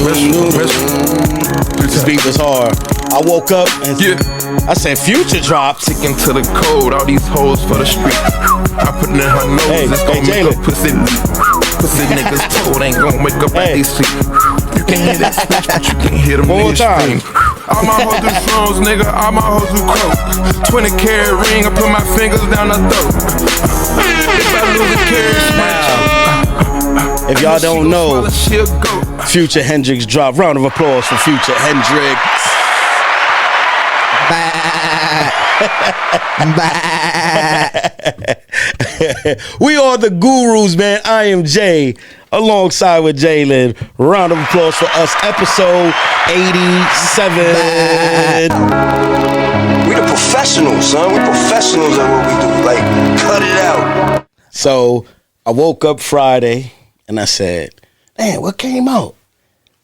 This beat was hard. I woke up and I said, Future dropped. Sticking to the code, all these hoes for the street. I put it in her nose, it's gon' make her pussy leak. Pussy niggas told ain't gon' wake up at these sleep. You can hear that switch, but you can't hear them niggas scream. All my hoes do songs, nigga, all my hoes do coke. 20 karat ring, I put my fingers down her throat. If I lose a carriage, if y'all don't know, Future Hendrix dropped. Round of applause for Future Hendrix. We are the gurus, man. I am Jay, alongside with Jalen. Round of applause for us. Episode 87. We the professionals, son. We professionals at what we do. Like, cut it out. So I woke up Friday and I said, man, what came out?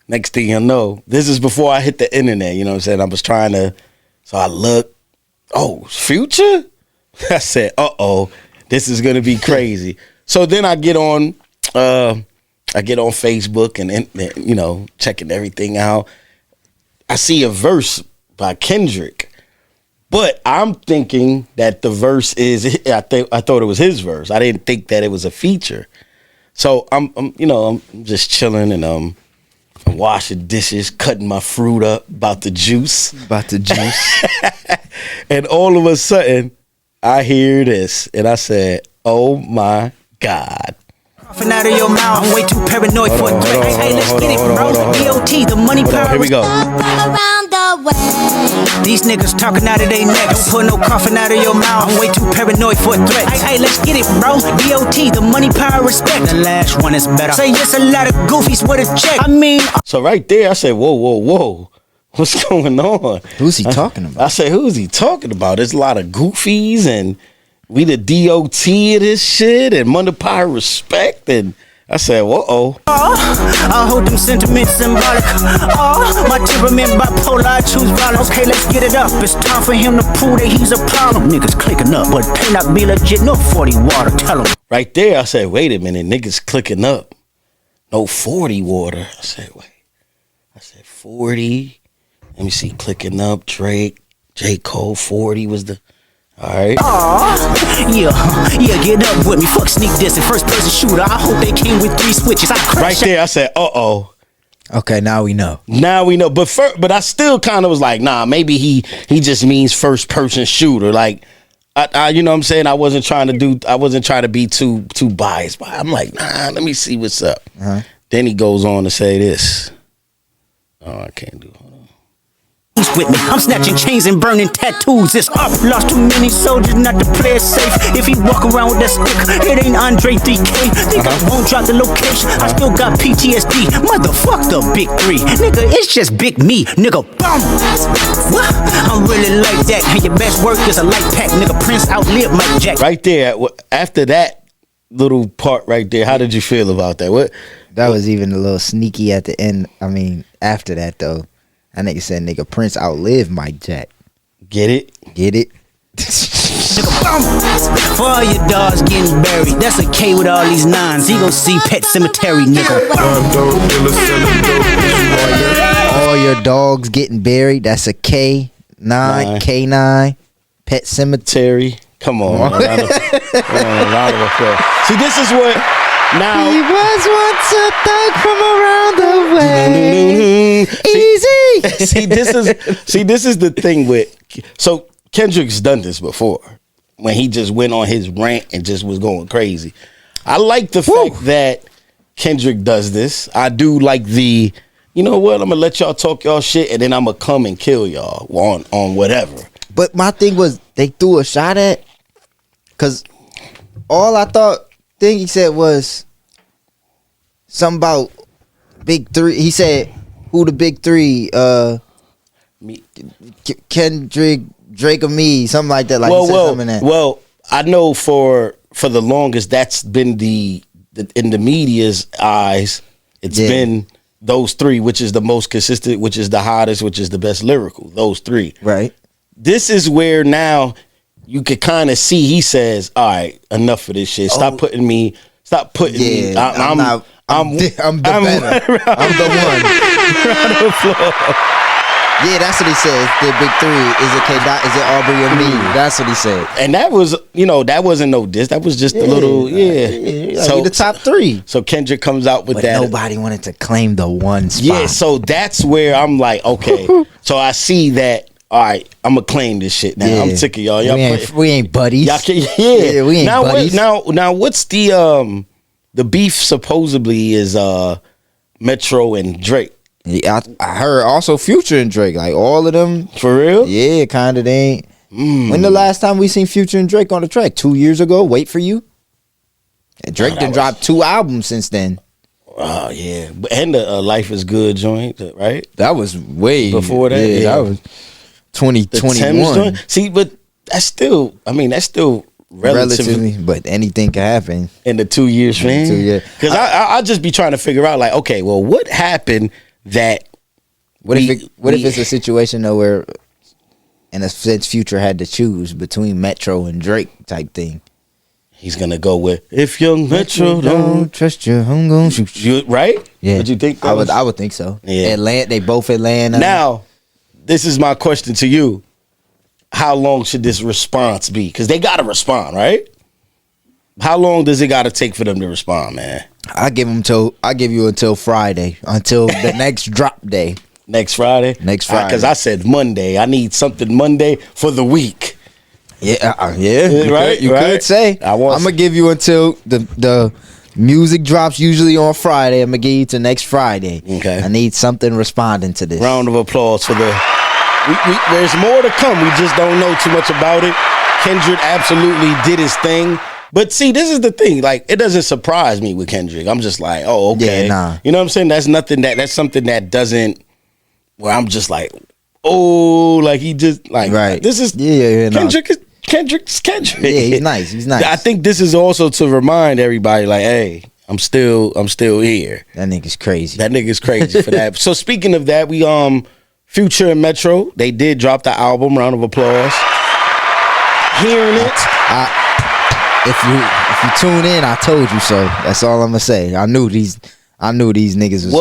Next thing you know, this is before I hit the internet, you know what I'm saying? I was trying to, so I looked, oh, Future? I said, uh-oh, this is going to be crazy. So then I get on Facebook and, you know, checking everything out. I see a verse by Kendrick, but I'm thinking that the verse is, I thought it was his verse. I didn't think that it was a feature. So I'm just chilling and I'm washing dishes, cutting my fruit up, about the juice. And all of a sudden, I hear this, and I said, "Oh my God!" Coughing out of your mouth, I'm way too paranoid for a threat. Hey, let's get it, bro. DOT, the money power. Here we go. Around the way. These niggas talking out of their neck. Don't put no coughing out of your mouth. I'm way too paranoid for a threat. Hey, let's get it, bro. DOT, the money, power, respect. The last one is better. Say yes, a lot of goofies with a check. I mean, so right there, I said, whoa. What's going on? Who's he talking about? I said, who's he talking about? There's a lot of goofies, and we the DOT of this shit, and money, power, respect, and I said, whoa. I hold them sentiments symbolic. My temperament bipolar, I choose violence. Okay, let's get it up. It's time for him to prove that he's a problem. Niggas clicking up, but they not be legit. No 40 water, tell him. Right there, I said, wait a minute, niggas clicking up. No 40 water. I said, wait. I said, 40. Let me see, clicking up, Drake, J. Cole, 40 was the, all right. Yeah, get up with me. Fuck sneak diss and first person shooter. I hope they came with 3 switches. Right there, I said, uh-oh. Okay, now we know. But I still kind of was like, nah, maybe he just means first person shooter. Like, I you know what I'm saying? I wasn't trying to be too biased. But I'm like, nah, let me see what's up. Uh-huh. Then he goes on to say this. Oh, I can't do it. With me, I'm snatching chains and burning tattoos. It's up, lost too many soldiers, not to play it safe. If he walk around with that stick, it ain't Andre 3K. Think I won't drop the location, I still got PTSD. Motherfuck the big 3, nigga, it's just big me, nigga, bum. I'm really like that, and your best work is a light pack, nigga, Prince outlived Mike Jack. Right there, after that little part right there, how did you feel about that? That was even a little sneaky at the end. I mean, after that though. That nigga said, nigga, Prince outlived Mike Jack. Get it? Nigga, bum. For all your dogs getting buried, that's a K with all these 9s. He gon' see Pet Cemetery, nigga. All your dogs getting buried, that's a K9, K9, Pet Cemetery. Come on. A lot of applause. See, this is what... Now, he was once a thug from around the way. Easy. See, this is the thing with. So Kendrick's done this before when he just went on his rant and just was going crazy. I like the fact that Kendrick does this. I do like the. You know what? I'm gonna let y'all talk y'all shit, and then I'm gonna come and kill y'all on whatever. But my thing was they threw a shot at, cause all I thing he said was something about big 3. He said, who the big 3? Me. Kendrick, Drake, or me, something like that. Well, I know for the longest that's been in the media's eyes, it's been those 3, which is the most consistent, which is the hottest, which is the best lyrical. Those 3. Right. This is where now you could kind of see he says, all right, enough of this shit. Stop putting me Stop putting me. Yeah, I'm the better. I'm the one. Round of applause. Yeah, that's what he said. The big three. Is it K-Dot? Is it Aubrey or me? That's what he said. And that was, that wasn't no diss. That was just a little, So the top three. So Kendrick comes out with But that. nobody wanted to claim the one spot. Yeah, so that's where I'm like, okay. So I see that. All right, I'm gonna claim this shit now. I'm sick of y'all. We ain't buddies. Y'all can, we ain't buddies. Now, what's the beef? Supposedly is Metro and Drake. Yeah, I heard also Future and Drake, like all of them. For real? Yeah, kind of. They ain't. When the last time we seen Future and Drake on the track? 2 years ago. Wait for You. And Drake done dropped 2 albums since then. Oh yeah, and the Life is Good joint, right? That was way before that. Yeah, that was 2021. See, but that's still relatively, but anything can happen in the 2 years span. 2 years. Because I'll just be trying to figure out, like, okay, well, what happened that? What if it's a situation though where, in a sense, Future had to choose between Metro and Drake type thing? He's gonna go with if young Metro don't trust you, I'm gonna shoot you. Right? Yeah. Would you think? I would think so. Yeah. Atlanta. They both Atlanta. Now, this is my question to you: how long should this response be? Because they gotta respond, right? How long does it gotta take for them to respond, man? I give you until Friday, until the next drop day. Next Friday. Because I said Monday. I need something Monday for the week. Yeah, right. You could say. I'm gonna give you until the music drops usually on Friday. I'm gonna give you to next Friday. Okay. I need something responding to this. Round of applause for the. There's more to come. We just don't know too much about it. Kendrick absolutely did his thing. But see, this is the thing. Like, it doesn't surprise me with Kendrick. I'm just like, oh, okay. Yeah, nah. You know what I'm saying? That's something that doesn't. Where I'm just like, oh, like he just like. Right. This is Kendrick. Nah. Kendrick's Kendrick. Yeah, he's nice. He's nice. I think this is also to remind everybody, like, hey, I'm still here. That nigga's crazy. For that. So speaking of that, we Future and Metro, they did drop the album. Round of applause. Hearing it. If you tune in, I told you so. That's all I'm gonna say. I knew these niggas was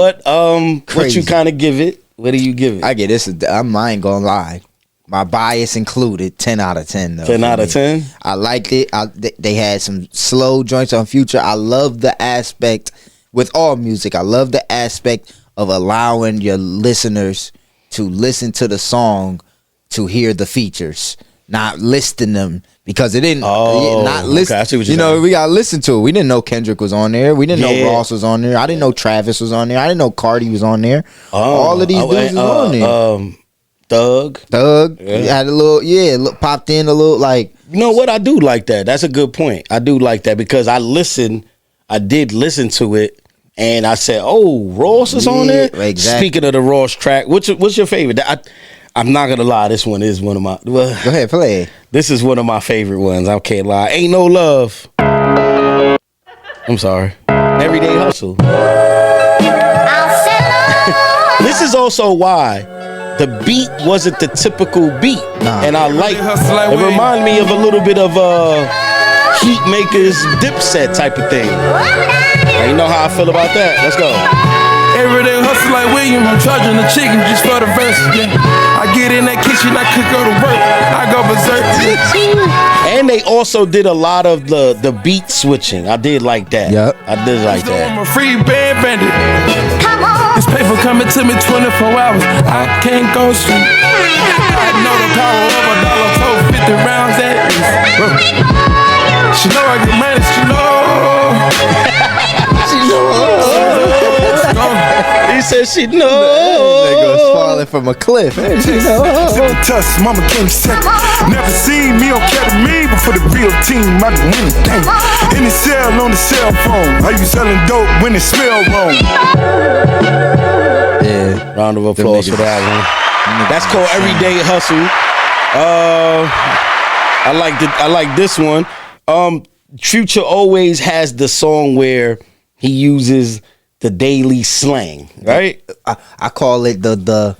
crazy. What you kind of give it? What do you give it? I get this. I ain't gonna lie. My bias included, 10 out of 10 though. 10 out of 10? I liked it. They had some slow joints on Future. I love the aspect, with all music, I love the aspect of allowing your listeners to listen to the song to hear the features, not listing them. Because it didn't, not listen. Okay, I see what you're saying. We gotta listen to it. We didn't know Kendrick was on there. We didn't know Ross was on there. I didn't know Travis was on there. I didn't know Cardi was on there. All of these dudes was on there. Thug had a little, popped in a little, like. You know what? I do like that. That's a good point. I do like that because I did listen to it, and I said, "Oh, Ross is on there." Exactly. Speaking of the Ross track, what's your favorite? I'm not gonna lie. This one is one of my. Well, go ahead, play it. This is one of my favorite ones. I can't lie. Ain't No Love. I'm sorry. Everyday Hustle. This is also why. The beat wasn't the typical beat, and I like. It reminded me of a little bit of Heatmaker's Dipset type of thing. And you know how I feel about that. Let's go. Everyday hustle like William, I'm charging the chicken just for the verse. Yeah. I get in that kitchen, I could go to work, I go berserk. And they also did a lot of the beat switching. I did like that. Yep. I did like that. I'm a free band bandit. This paper coming to me 24 hours. I can't go sleep. I know the power of a dollar told 50 rounds at least. She know I get money, she know. He said she know. Nigga was falling from a cliff. Tuss, mama came second. Never seen me on ketamine, but for the real team, I can win the game. In the cell on the cell phone. Are you selling dope when it smell wrong? Yeah. Round of applause for that one. That's called Everyday Hustle. I like this one. Future always has the song where he uses the daily slang, right? I call it the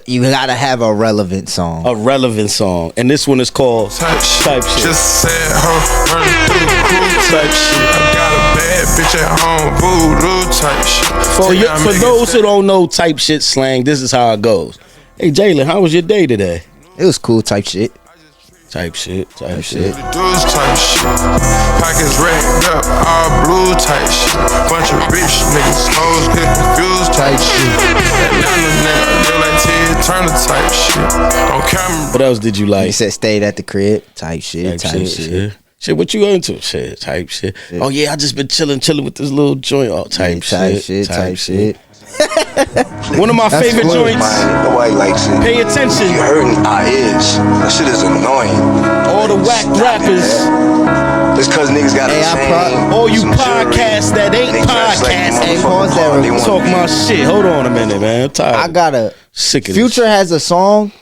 you gotta have a relevant song. A relevant song. And this one is called Type Shit. Just said her running through the crew type shit. I got a bad bad bitch at home, voodoo type shit. For those who don't know type shit slang, this is how it goes. Hey Jalen, how was your day today? It was cool type shit. Type shit. Dudes type shit. Pockets racked up, all blue type shit. Bunch of bitch niggas, hoes get confused type shit. Atlanta nigga, real like Ted Turner type shit. On camera. What else did you like? He said stayed at the crib. Type shit. Shit, what you into? Shit, type shit. Oh yeah, I just been chilling with this little joint. Oh, type shit. One of my favorite joints. Nobody likes it. Pay attention. You hurting our ears. That shit is annoying. All the whack rappers. It's cause niggas got all you podcasts that ain't podcasting. Talk my shit. Hold on a minute, man. I'm tired. I got a sick of Future has a song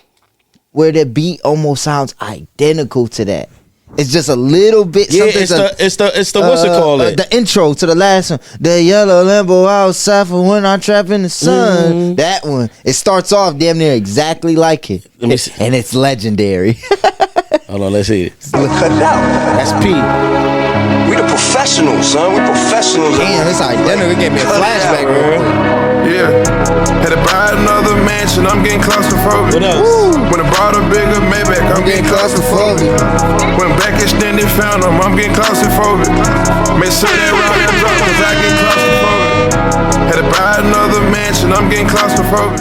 where the beat almost sounds identical to that. It's just a little bit. Yeah, it's the what's it called? The intro to the last one. The yellow Lambo outside for when I trap in the sun. Mm-hmm. That one. It starts off damn near exactly like it. And it's legendary. Hold on, let's see it. Cut it out. That's P. We the professionals, son. We professionals. Damn, it's identical. It gave me a flashback, bro. Yeah. Had to buy another mansion, I'm getting claustrophobic. What else? When I brought a bigger Maybach, I'm getting claustrophobic. When back extended found them, I'm getting claustrophobic. Make sure that round that drop, cause I get claustrophobic. Had to buy another mansion, I'm getting claustrophobic.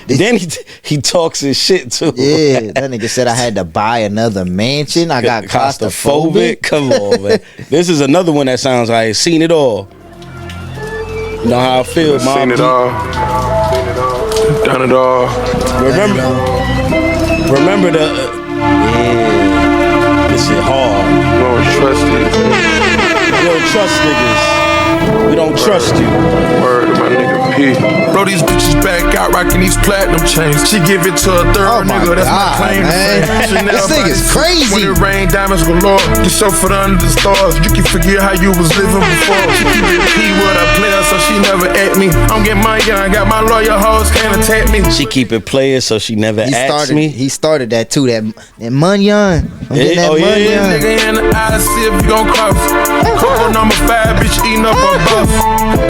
Then he talks his shit too. Yeah, that nigga said I had to buy another mansion. I got claustrophobic. Come on, man. This is another one that sounds like seen it all. You know how I feel, Mom. Seen it all. Done it all. Remember the this shit hard. You don't trust it. You don't trust niggas. We don't trust you. Word to my nigga P. Bro, these bitches back out rocking these platinum chains. She give it to a third nigga, that's my claim to fame. This nigga's crazy. When it rain, diamonds galore. You chauffeured under the stars. You can forget how you was living before. She keep it P with a player, so she never at me. I'm getting my young, got my lawyer hoes, can't attack me. She keep it player, so she never asks me. He started that too, that money on. Nigga in the eye, see if you gon' cross. Cold number 5, bitch eating up a buff.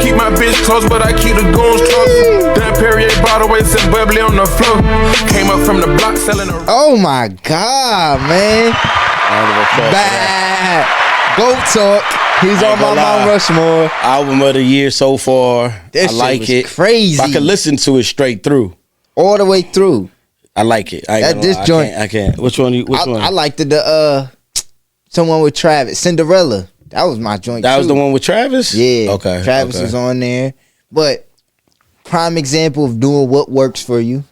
Keep my bitch close, but I keep the goons close. Then Perrier bottle waist and bubbly on the floor. Came up from the block selling a. Oh my God, man. Bad. Goat talk. He's on my Mount Rushmore. Album of the year so far. This I like it. Crazy. I could listen to it straight through. All the way through. I like it. I can't. Which one? I liked the someone with Travis, Cinderella. That was my joint. That was the one with Travis? Yeah. Okay. Travis was on there. But prime example of doing what works for you.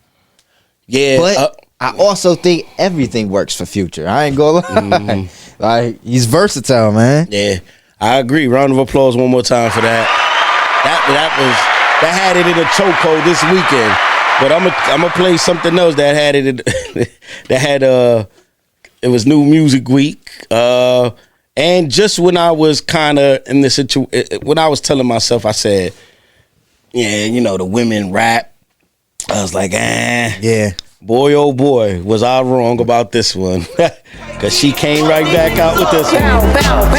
Yeah. But I also think everything works for Future. I ain't gonna lie. Mm-hmm. Like, he's versatile, man. Yeah. I agree. Round of applause one more time for that. That had it in a chokehold this weekend. But I'm gonna play something else that had it in, that had it was New Music Week. And just when I was kind of in the situation, when I was telling myself, I said, yeah, you know, the women rap. I was like, yeah. Boy, oh boy, was I wrong about this one. Because she came right back out with this one.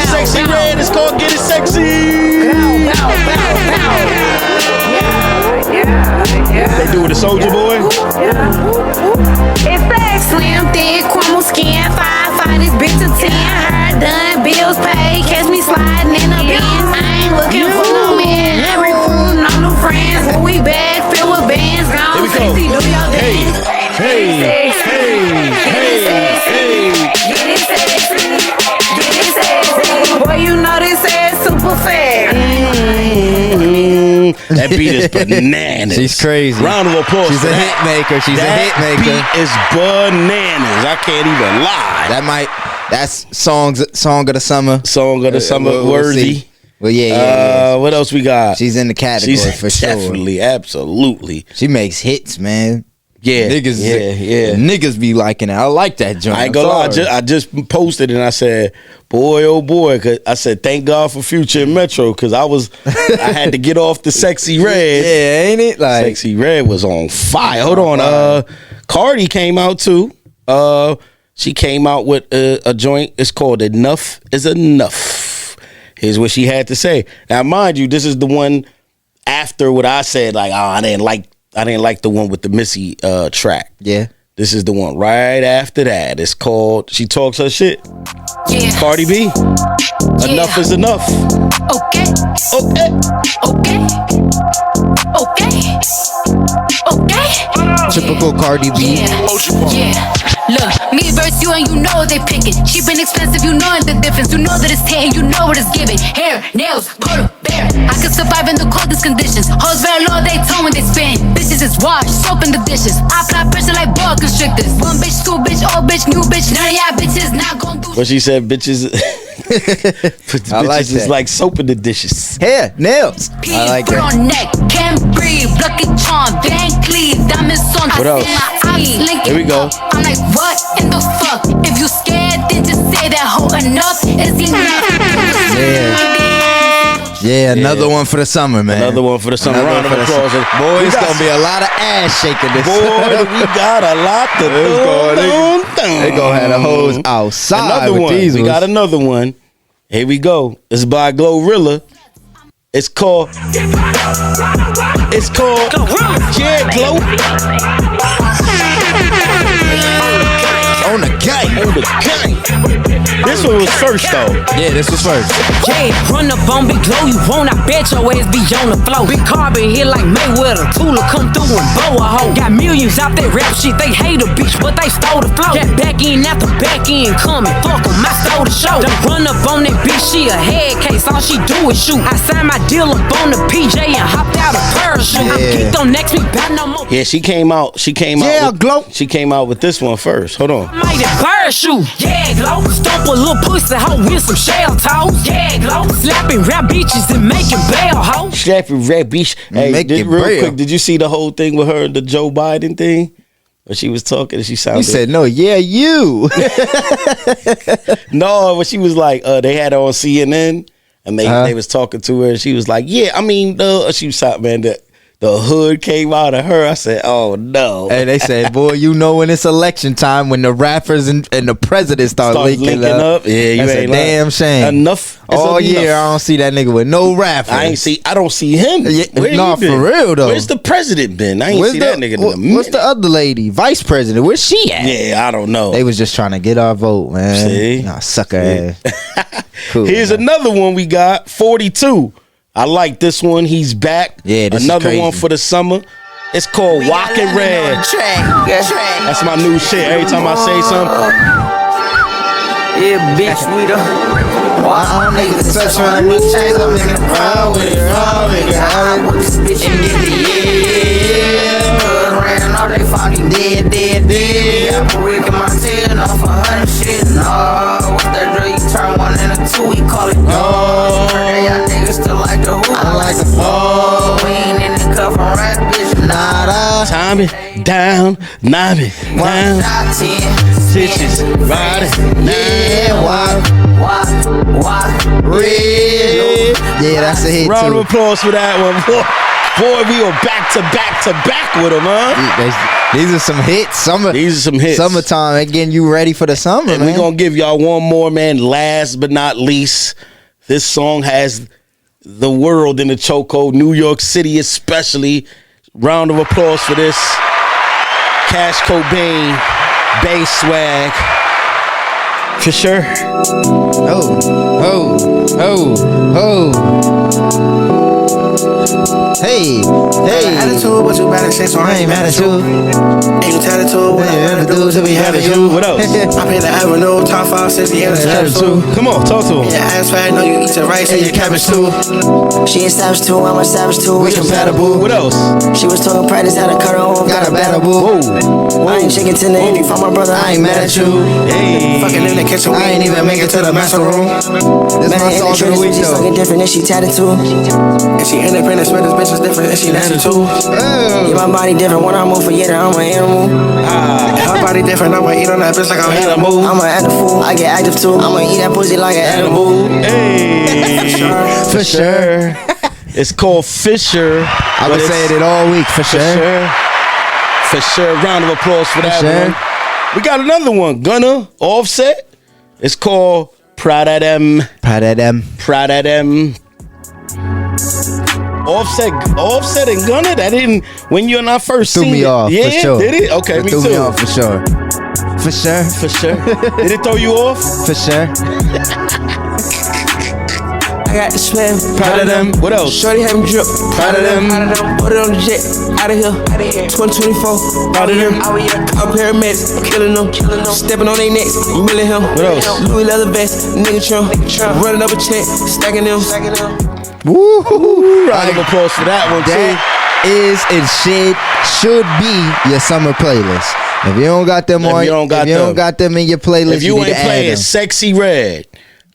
Sexy Red, it's called Get It Sexy. They do with the Soulja Boy. It's that slim, thick, crumble skin, 5'5", this bitch a 10. Hair done, bills paid, catch me sliding in a Benz. I ain't looking for no man, I recruiting no new friends. When we bag, filled with bands, gone sexy, do your dance. Hey. Get it sexy, get it sexy. Boy, you know this ass super fast. That beat is bananas. She's crazy. Round of applause. She's a hit maker. That beat is bananas. I can't even lie. That's song of the summer. Song of the summer worthy. Well, yeah. What else we got? She's in the category for sure. Definitely, absolutely. She makes hits, man. Yeah, Niggas be liking it. I like that joint. I ain't gonna lie. I just posted and I said, boy, oh boy. Cause I said, thank God for Future and Metro. Cause I had to get off the Sexy Red. Yeah, ain't it? Like, Sexy Red was on fire. Hold on. Cardi came out too. She came out with a joint. It's called Enough Is Enough. Here's what she had to say. Now, mind you, this is the one after what I said. Like, oh, I didn't like the one with the Missy track. Yeah. This is the one right after that. It's called She Talks Her Shit. Yeah. Cardi B. Yeah. Enough is enough. Okay. Okay. Okay. Okay. Okay. Typical Cardi B. Yeah. Look, me versus you and you know they picking. Cheap and expensive, you know the difference. You know that it's 10, you know what it's giving. Hair, nails, polar bear. I can survive in the coldest conditions. Hoes very low, they tone when they spin. Bitches is washed, soap in the dishes. I apply pressure like boa constrictors. One bitch, two bitch, old bitch, new bitch. None of y'all bitches not gon' do. What she said, bitches. I like bitches is that. like soap in the dishes. Hair, nails. I like Put that. on neck, can't breathe. Lucky charm, Van Cleave, diamonds on. What else? Here we go. I'm like, what in the fuck? If you scared, then just say that hoe enough is enough. Yeah, another one for the summer, man. Another one for the summer. Another Round of one for the applause. summer. Boy, it's gonna be a lot of ass shaking this. Boy, we got a lot to do. They gonna have the hoes outside. Another with one. These We ones. got another one. Here we go. It's by Glorilla. It's called. Yeah, Glow. On the gang. On the gang. This one was first though. Yeah, this was first. Yeah, run up on Big Glow, you won't, I bet your ass be on the floor. Big Carbon here like Mayweather, Tula come through and blow a hoe. Got millions out that rap shit, they hate a bitch, but they stole the flow. Got back in after back in coming, fuck 'em, I stole the show. Don't run up on that bitch, she a head case, all she do is shoot. I signed my deal up on the PJ and hopped out a parachute. I'm geeked on next week, about no more. Yeah, she came out. Yeah, with, Glow. She came out with this one first. Hold on. Mighty parachute, yeah, Glow. Stomp a little pussy hoe with some shell toes, yeah, Glow. Slapping rap bitches and making bail hoe. Slapping rap bitch. Hey, Make it real real. quick, did you see the whole thing with her and the Joe Biden thing? When she was talking and she sounded. You said no, yeah, you. No, but she was like, they had her on CNN and they was talking to her and she was like, yeah, I mean, she was like, man, the hood came out of her. I said, oh no. And they said, boy, you know when it's election time when the rappers and the president start linking up. Yeah, you That's ain't a damn lying. shame. Enough. All enough. year I don't see that nigga with no rappers. I don't see him. Yeah, Where nah, he been? for real though. Where's the president been? I ain't see that nigga in a minute. What's the other lady? Vice president. Where's she at? Yeah, I don't know. They was just trying to get our vote, man. See? Nah, sucker ass. Cool, Here's man. another one we got. 42. I like this one. He's back. Yeah, this is another crazy. one for the summer. It's called Walking Red. That's my new shit. Every time I say something. Yeah, bitch, we the. I don't niggas touch my new chains. I'm making it proud with it. Proud with it. I with this bitch and get the yeah. Ran all they found him dead. I put Rick in my tail off 100 shit. No, what's that drill? You turn one into two, we call it no. Y'all niggas still like the hoop. I like the ball. We ain't in the cuff on rap, bitch. Nada. Time it down, knock it down. Bitches riding. Yeah, walk, red. Yeah, that's a hit Round too. of applause for that one. Boy, we are back to back with them, huh? These are some hits. These are some hits. Summertime. They getting you ready for the summer, And man. we're going to give y'all one more, man. Last but not least, this song has the world in the chokehold, New York City especially. Round of applause for this. Cash Cobain, bass swag. For sure. Hey. Attitude, but you better say so I ain't mad at you. Ain't tattooed, what I gotta do to be having you. What else? I pay the avenue, top 5, 60, and a Come on, talk to him. Your ass fat, know you eat your rice and your cabbage too. She a savage too, I'm a savage too. We compatible. What else? She was talking practice, had a cut her off, got a battle boo. I ain't chicken to the if you find my brother, I ain't mad at you. Hey. Fucking in the kitchen, we ain't even make it to the master room. This my song for the week She's though. fucking different and she tatted too. And she independent, but this bitch is different and she nasty too. Yeah, my body different when I move for yeah, I'm an animal. Her body different, I'ma eat on that bitch like I'm an animal. I'm an active fool, I get active too. I'ma eat that pussy like an animal. Hey. For sure. It's called Fisher. I've been saying it all week, for sure. For sure. Round of applause for that sure. one. We got another one. Gunna, Offset. It's called Proud of them. Proud of them. Proud of them. Offset and Gunna. That didn't when you and I first Threw seen me it. off Yeah, for sure. did it? Okay, me Threw too. me off for sure. For sure. For sure. Did it throw you off? For sure. I got the swim. Proud of them. What else? Shorty have me drip. Proud of them. Put it on the jet. Out of here. 2024. Proud of them. I'm paramedics. Killing them. Stepping on their necks. Milling him. What else? Louis leather vest. Nigga Trump. Running up a check. Stacking them. Woo! Round of applause for that one too. That is and should be your summer playlist. If you don't got them if you don't got them in your playlist, if you ain't playing Sexy Red,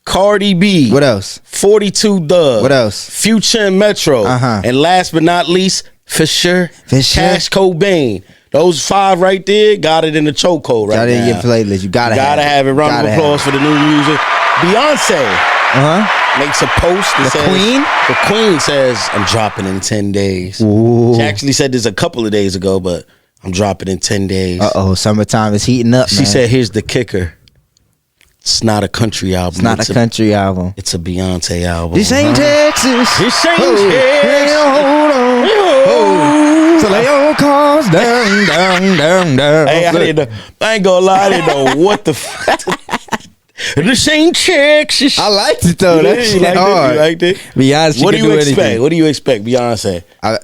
Cardi B, what else? 42 Dugg, what else? Future and Metro, and last but not least, Fisher, Cash Cobain. Those 5 right there got it in the chokehold right now. Got it in your playlist. You gotta have it. Round of applause for the new music. Beyonce makes a post that says, the Queen says, I'm dropping in 10 days. Ooh. She actually said this a couple of days ago, but I'm dropping in 10 days. Summertime is heating up, She said, here's the kicker. It's not a country album. It's not a country album. It's a Beyonce album. This ain't Texas. This ain't Texas. Hold on. So lay your cars down. Hey, I ain't gonna lie, I didn't know what the fuck. This ain't Texas. I liked it though. That shit hard. You liked it? Beyonce. What do you expect? Anything. What do you expect, Beyonce? I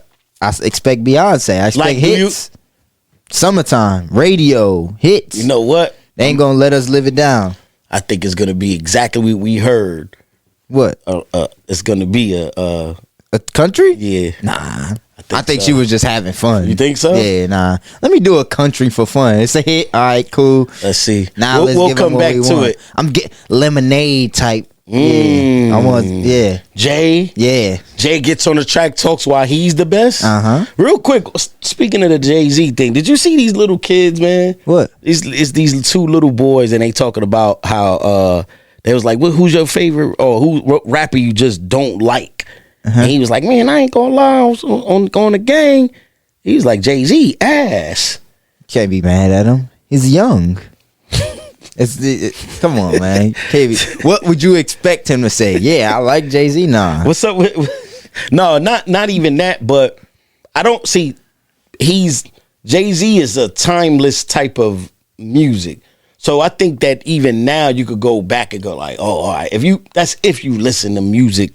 expect Beyonce. I expect hits. Summertime, radio, hits. You know what? They ain't gonna let us live it down. I think it's gonna be exactly what we heard. What? It's gonna be a country? Yeah. Nah. I think she was just having fun. You think so? Yeah, nah. Let me do a country for fun. It's a hit. All right, cool. Let's see. Now we'll come back to it. I'm getting lemonade type. Yeah. I want. Yeah. Jay. Yeah. Jay gets on the track, talks why he's the best. Real quick, speaking of the Jay-Z thing, did you see these little kids, man? What? It's these 2 little boys, and they talking about how they was like, who's your favorite or who rapper you just don't like? And he was like, man, I ain't gonna lie, on the gang. He was like, Jay-Z ass. Can't be mad at him. He's young. Come on, man. What would you expect him to say? Yeah, I like Jay-Z. Nah. What's up with? No, not even that. But I don't see. Jay-Z is a timeless type of music. So I think that even now you could go back and go like, oh, all right. If you listen to music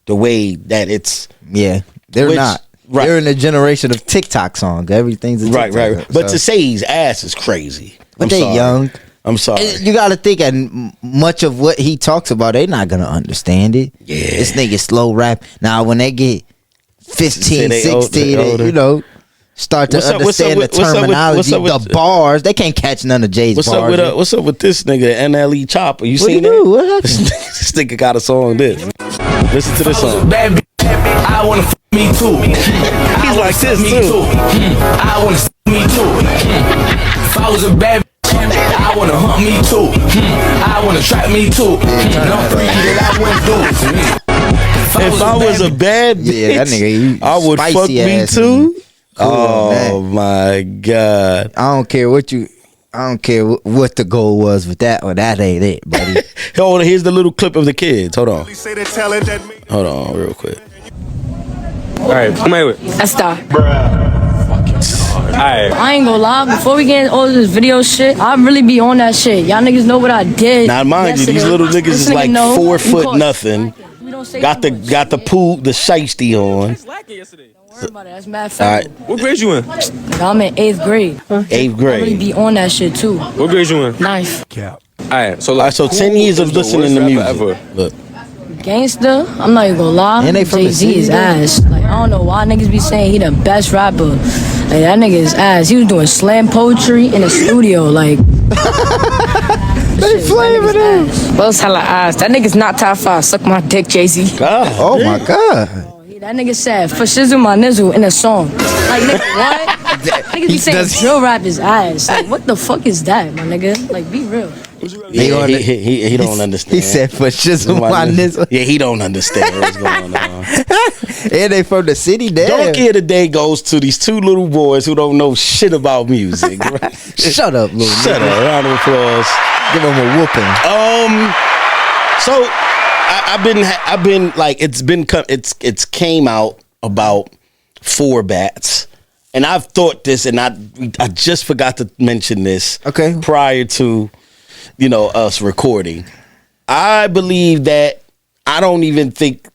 the way that it's. Yeah, they're not. Right. They're in a generation of TikTok songs. Everything's a TikTok right. But to say he's ass is crazy. But they young. I'm sorry. You got to think, and much of what he talks about, they're not going to understand it. Yeah. This nigga slow rap. Now, when they get 15, 16, start to understand the terminology, the bars, they can't catch none of Jay's bars. What's up with this nigga, NLE Chopper? You seen it? What happened? This nigga got a song this. Listen to this song. I wanna f me too. He's like this too. I wanna f me too. If I was a bad I wanna hunt me too. I wanna trap me too. No free that I wouldn't do. If I was a bad bitch, that nigga, I would fuck me too. Oh my God! I don't care what the goal was with that one. That ain't it, buddy. Hold on, here's the little clip of the kids. Hold on. Hold on, real quick. All right, come here with. Let's start. Alright. I ain't gonna lie, before we get into all this video shit, I really be on that shit. Y'all niggas know what I did. Now mind you, these little niggas is like 4 foot nothing. Got the pool, the shiesty on. Don't worry about it, that's mad fat. All right. What grade you in? I'm in 8th grade. 8th I grade. really be on that shit too. What grade you in? 9th. Cap. Alright, so 10 years of listening to music. Look. Gangsta, I'm not even gonna lie. And they from Jay-Z is ass. Like, I don't know why niggas be saying he the best rapper. Like, that nigga is ass. He was doing slam poetry in the studio. Like, they flavor him. Will's hella ass. That nigga's not top 5. Suck my dick, Jay-Z. Oh my God. That nigga said, for shizzle my nizzle in a song. Like, nigga, what? Niggas be saying drill rap is ass. Like, what the fuck is that, my nigga? Like, be real. Yeah, he don't understand. He said for shizzle my nizzle. Yeah, he don't understand what's going on. And they from the city there. Donkey of the day goes to these 2 little boys who don't know shit about music. Right? Shut up, little Shut up. Round of applause. Give them a whooping. So I've been like it's came out about 4 bats, and I've thought this, and I just forgot to mention this. Okay. Prior to us recording, I believe that I don't even think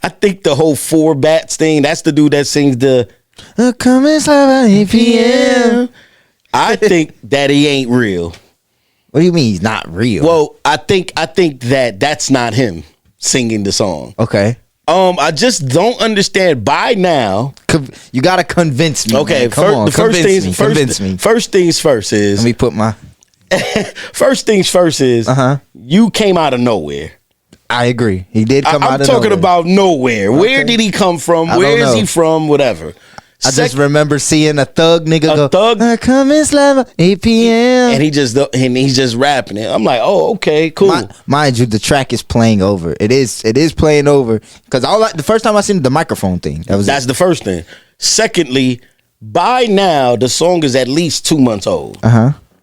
I think the whole 4 bats thing. That's the dude that sings the "Come and slide by 8 p.m." I think that he ain't real. What do you mean he's not real? Well, I think that that's not him singing the song. Okay. I just don't understand by now. You gotta convince me. Okay, first things first is let me put my first things first is you came out of nowhere. I agree. He did come out of nowhere. I'm talking about nowhere. Okay. Where did he come from? Where is he from? Whatever. I just remember seeing a thug nigga go, "Come and slap 8 p.m." and he's just rapping it. I'm like, oh, okay, cool. Mind you, the track is playing over. It is playing over because the first time I seen the microphone thing. That's the first thing. Secondly, by now the song is at least 2 months old.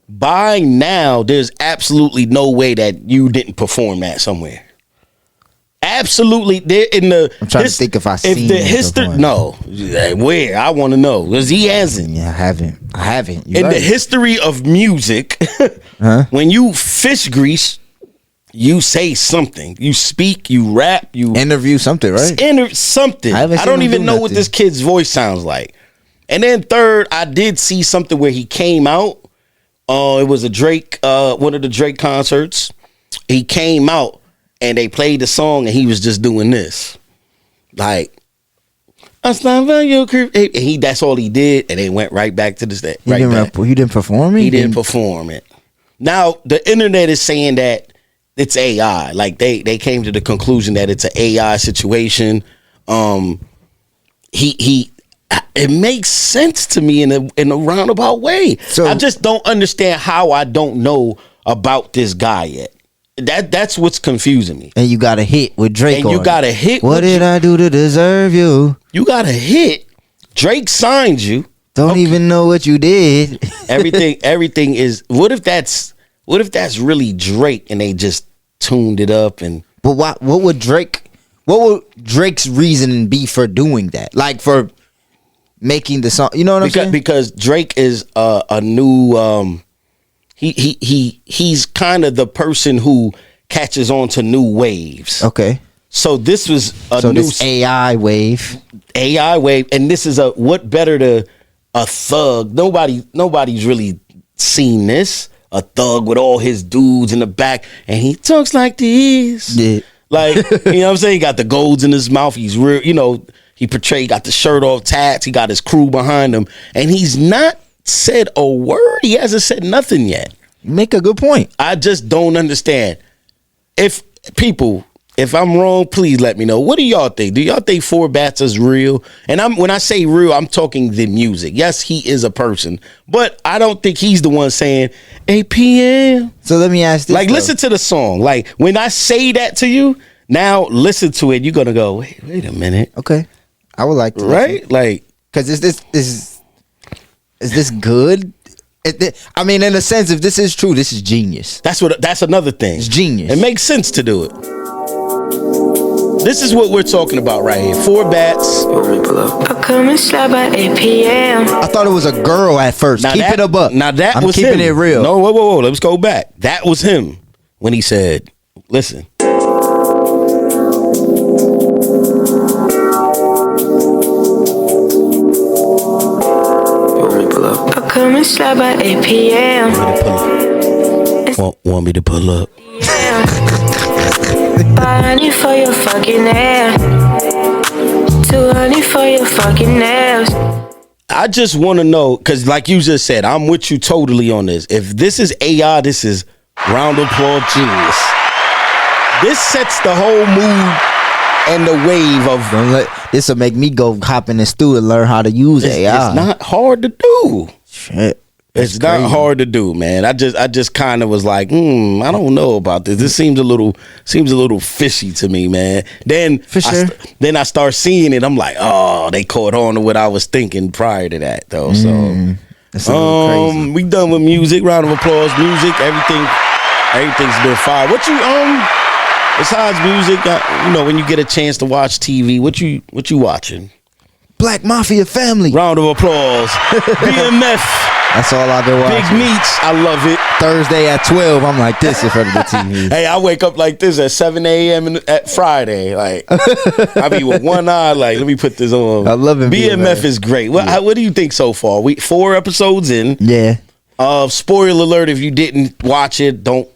By now, there's absolutely no way that you didn't perform that somewhere. Absolutely, they're in the. I'm trying to think if I seen the history. No, where I want to know because he hasn't. Yeah, I haven't. You're in the history of music, when you fish grease, you say something. You speak. You rap. You interview something, right? Something. I don't even know what this kid's voice sounds like. And then third, I did see something where he came out. It was a Drake, one of the Drake concerts. He came out. And they played the song, and he was just doing this, like, "That's all he did, and they went right back to the stage. He didn't perform it. He didn't perform it. Now the internet is saying that it's AI. Like they came to the conclusion that it's an AI situation. It makes sense to me in a roundabout way. So I just don't understand how I don't know about this guy yet. That's what's confusing me. And you got a hit with Drake. And you got a hit. What did I do to deserve you? You got a hit. Drake signed you. Don't even know what you did. Everything is. What if that's really Drake and they just tuned it up and. But what would Drake's reason be for doing that? Like for making the song. You know what I'm saying? Because Drake is a new. He's kind of the person who catches on to new waves. Okay. So this was this AI wave. And this is what better to a thug. Nobody's really seen this. A thug with all his dudes in the back, and he talks like this. Yeah. Like, you know what I'm saying? He got the golds in his mouth. He's real, he got the shirt off, tats, he got his crew behind him, and he's not said a word. He hasn't said nothing yet. You make a good point. I just don't understand. If I'm wrong, please let me know. What do y'all think? Do y'all think 4 bats is real? And when I say real, I'm talking the music. Yes, he is a person, but I don't think he's the one saying 8 p.m. So let me ask this. Like, listen to the song. Like, when I say that to you, now listen to it. You're gonna go, wait a minute. Okay, I would like to. Right? Listen. Like, because is this good? I mean, in a sense, if this is true, this is genius. That's another thing. It's genius. It makes sense to do it. This is what we're talking about right here. 4 bats. I come and slap by 8 p.m. I thought it was a girl at first. Keep it a buck. Now that I'm was keeping him. it real. No, whoa. Let's go back. That was him when he said, listen. I come and slap by 8 p.m. Want me to pull up? $500 for your fucking ass. $200 for your fucking nails. I just want to know, because like you just said, I'm with you totally on this. If this is AI, this is round of applause genius. This sets the whole mood and the wave of. This will make me go hop in the studio and learn how to use AI. It's not hard to do. Shit. It's not hard to do, man. I just kind of was like, I don't know about this. This seems a little fishy to me, man. Then I start seeing it. I'm like, oh, they caught on to what I was thinking prior to that, though. So, crazy. We done with music. Round of applause, music. Everything's been fire. Besides music, you know, when you get a chance to watch TV, what you watching? Black Mafia Family. Round of applause. BMF. That's all I've been watching. Big Meats, I love it. Thursday at 12, I'm like this in front of the TV. Hey, I wake up like this at 7 a.m. at Friday. Like, I be with one eye, like, let me put this on. I love it. BMF is great. What do you think so far? 4 episodes in. Yeah. Spoiler alert, if you didn't watch it, don't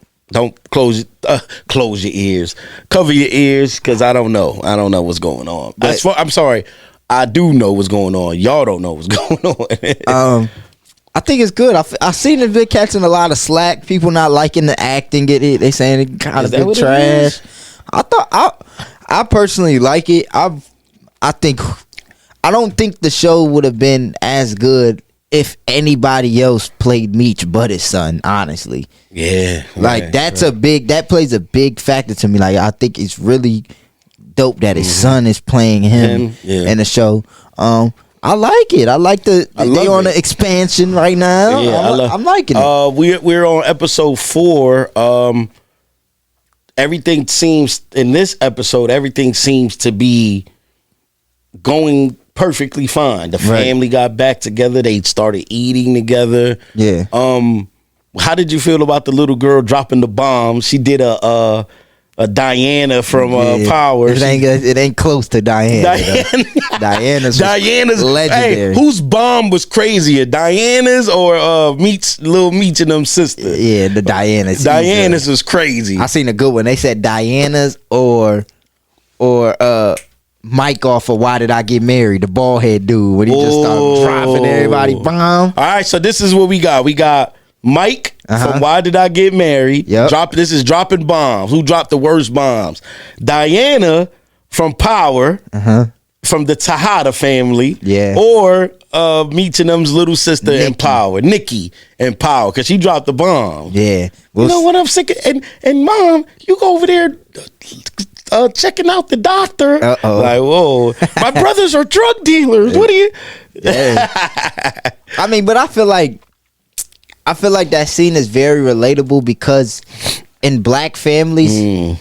close your ears. Cover your ears, because I don't know. I don't know what's going on. I'm sorry. I do know what's going on. Y'all don't know what's going on. I think it's good. I seen it been catching a lot of slack. People not liking the acting. They saying it kind of been trash. I personally like it. I don't think the show would have been as good if anybody else played Meech but his son. Honestly, yeah. Like that plays a big factor to me. Like I think it's really dope that his son is playing him in the show. I like it. I like they on the expansion right now. Yeah, I'm liking it. We're on episode 4. Everything seems to be going perfectly fine. The family got back together. They started eating together. Yeah. How did you feel about the little girl dropping the bomb? She did a Diana from Power. It ain't close to Diana. Diana's legendary. Hey, whose bomb was crazier, Diana's or Lil Meech and them sisters? Yeah, the Diana's. Diana's was crazy. I seen a good one. They said Diana's or Mike off of Why Did I Get Married? The bald head dude when he just started dropping everybody bomb. All right, so this is what we got. We got Mike from Why Did I Get Married? Yep. This is dropping bombs. Who dropped the worst bombs? Diana from Power, from the Tejada family. Yeah. Or Meech and them's little sister in Power, Nikki in Power, because she dropped the bomb. Yeah. You know what I'm sick of? And Mom, you go over there checking out the doctor. Uh-oh. Like, whoa, my brothers are drug dealers. What are you? Yeah. I mean, but I feel like that scene is very relatable because in black families,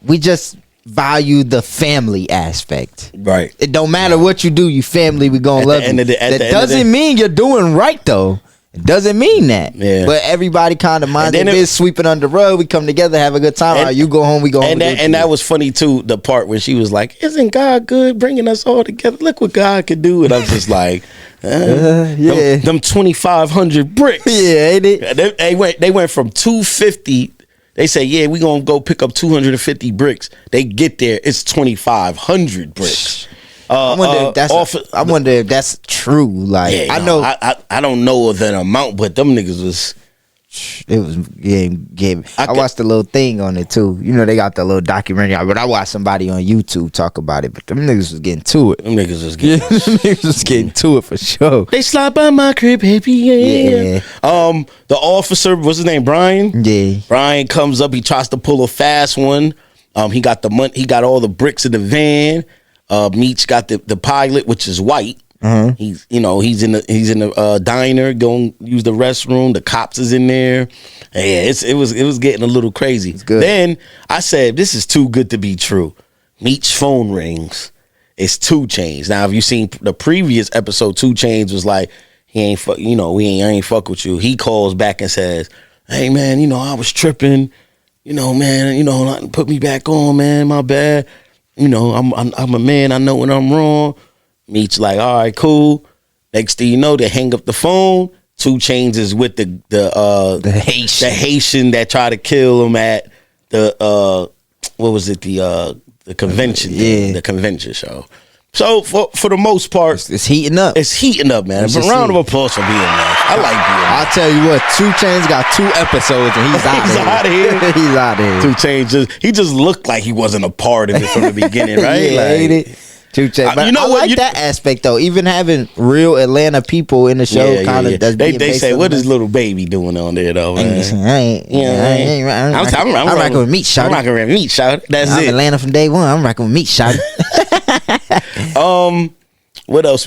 we just value the family aspect. Right. It don't matter what you do, you family, we gonna love you. That doesn't mean you're doing right though. It doesn't mean that. Yeah. But everybody kind of minds their business, sweeping under the rug. We come together, have a good time. Right, you go home, we go home. And that was funny too. The part where she was like, "Isn't God good, bringing us all together? Look what God could do." And I'm just like, yeah, them 2,500 bricks. Yeah, ain't it? They went from 250. They say, yeah, we gonna go pick up 250 bricks. They get there, it's 2,500 bricks. I wonder if that's true. Like, yeah, I know, I don't know of the amount, but them niggas was. It was game. I watched the little thing on it too. You know, they got the little documentary, but I watched somebody on YouTube talk about it. But them niggas was getting to it. Them niggas was getting, to it for sure. They slide by my crib, baby. Yeah. The officer, what's his name? Brian. Yeah. Brian comes up. He tries to pull a fast one. He got the money. He got all the bricks in the van. Meech got the pilot, which is white. He's in the diner going to use the restroom. The cops is in there. Yeah, it was getting a little crazy. Then I said, this is too good to be true. Meech's phone rings. It's 2 Chainz. Now, have you seen the previous episode? 2 Chainz was like, I ain't fuck with you. He calls back and says, hey man, I was tripping. Man, put me back on, man. My bad. I'm a man. I know when I'm wrong. Meech like, all right, cool. Next thing you know, they hang up the phone. 2 Chainz is with the Haitian that tried to kill him at the the convention, the convention show. So for the most part, it's heating up. It's heating up, man. But round of applause for BMF. I like BMF. I'll tell you what, 2 Chainz got 2 episodes and he's out of here. He's out of here. 2 Chainz he just looked like he wasn't a part of it from the beginning, right? Yeah, ain't it? 2 Chainz. But I like that aspect though. Even having real Atlanta people in the show, They say, what is little baby doing on there though, man? I'm rocking with Meech, shout. I'm rocking with Meech, shout. That's I'm it. Atlanta from day one. I'm rocking with Meech, shout. What else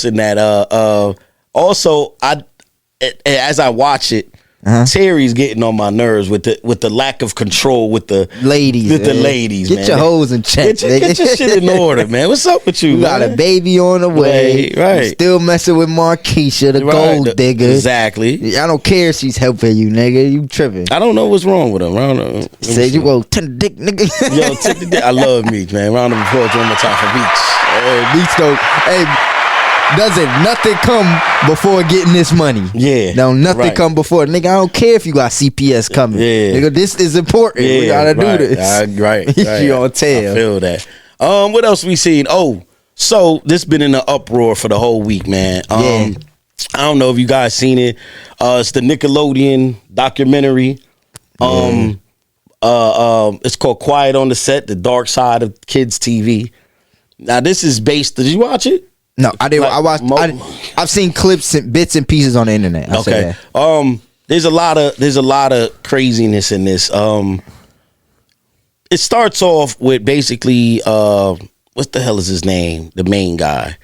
in that? Also, as I watch it, Terry's getting on my nerves with the lack of control with the ladies. With the ladies, get man. your hoes in check. Get your shit in order, man. What's up with you? You got a baby on the way. Right. You still messing with Markeisha, the gold digger. Exactly. I don't care if she's helping you, nigga. You tripping. I don't know what's wrong with him. I don't know. Say you go tender dick, nigga. Yo, take the dick. I love Meech, man. Round of applause one more time for Meech. Meech though. Hey. Doesn't nothing come before getting this money? Yeah. No, nothing come before. Nigga, I don't care if you got CPS coming. Yeah. Nigga, this is important. We gotta do this. Right. You on tail. I feel that. What else we seen? Oh, so this been in an uproar for the whole week, man. I don't know if you guys seen it. It's the Nickelodeon documentary. It's called Quiet on the Set: The Dark Side of Kids TV. Now this is based. Did you watch it? No, I didn't. I watched. I've seen clips and bits and pieces on the internet. Okay. There's a lot of craziness in this. It starts off with basically what the hell is his name? The main guy.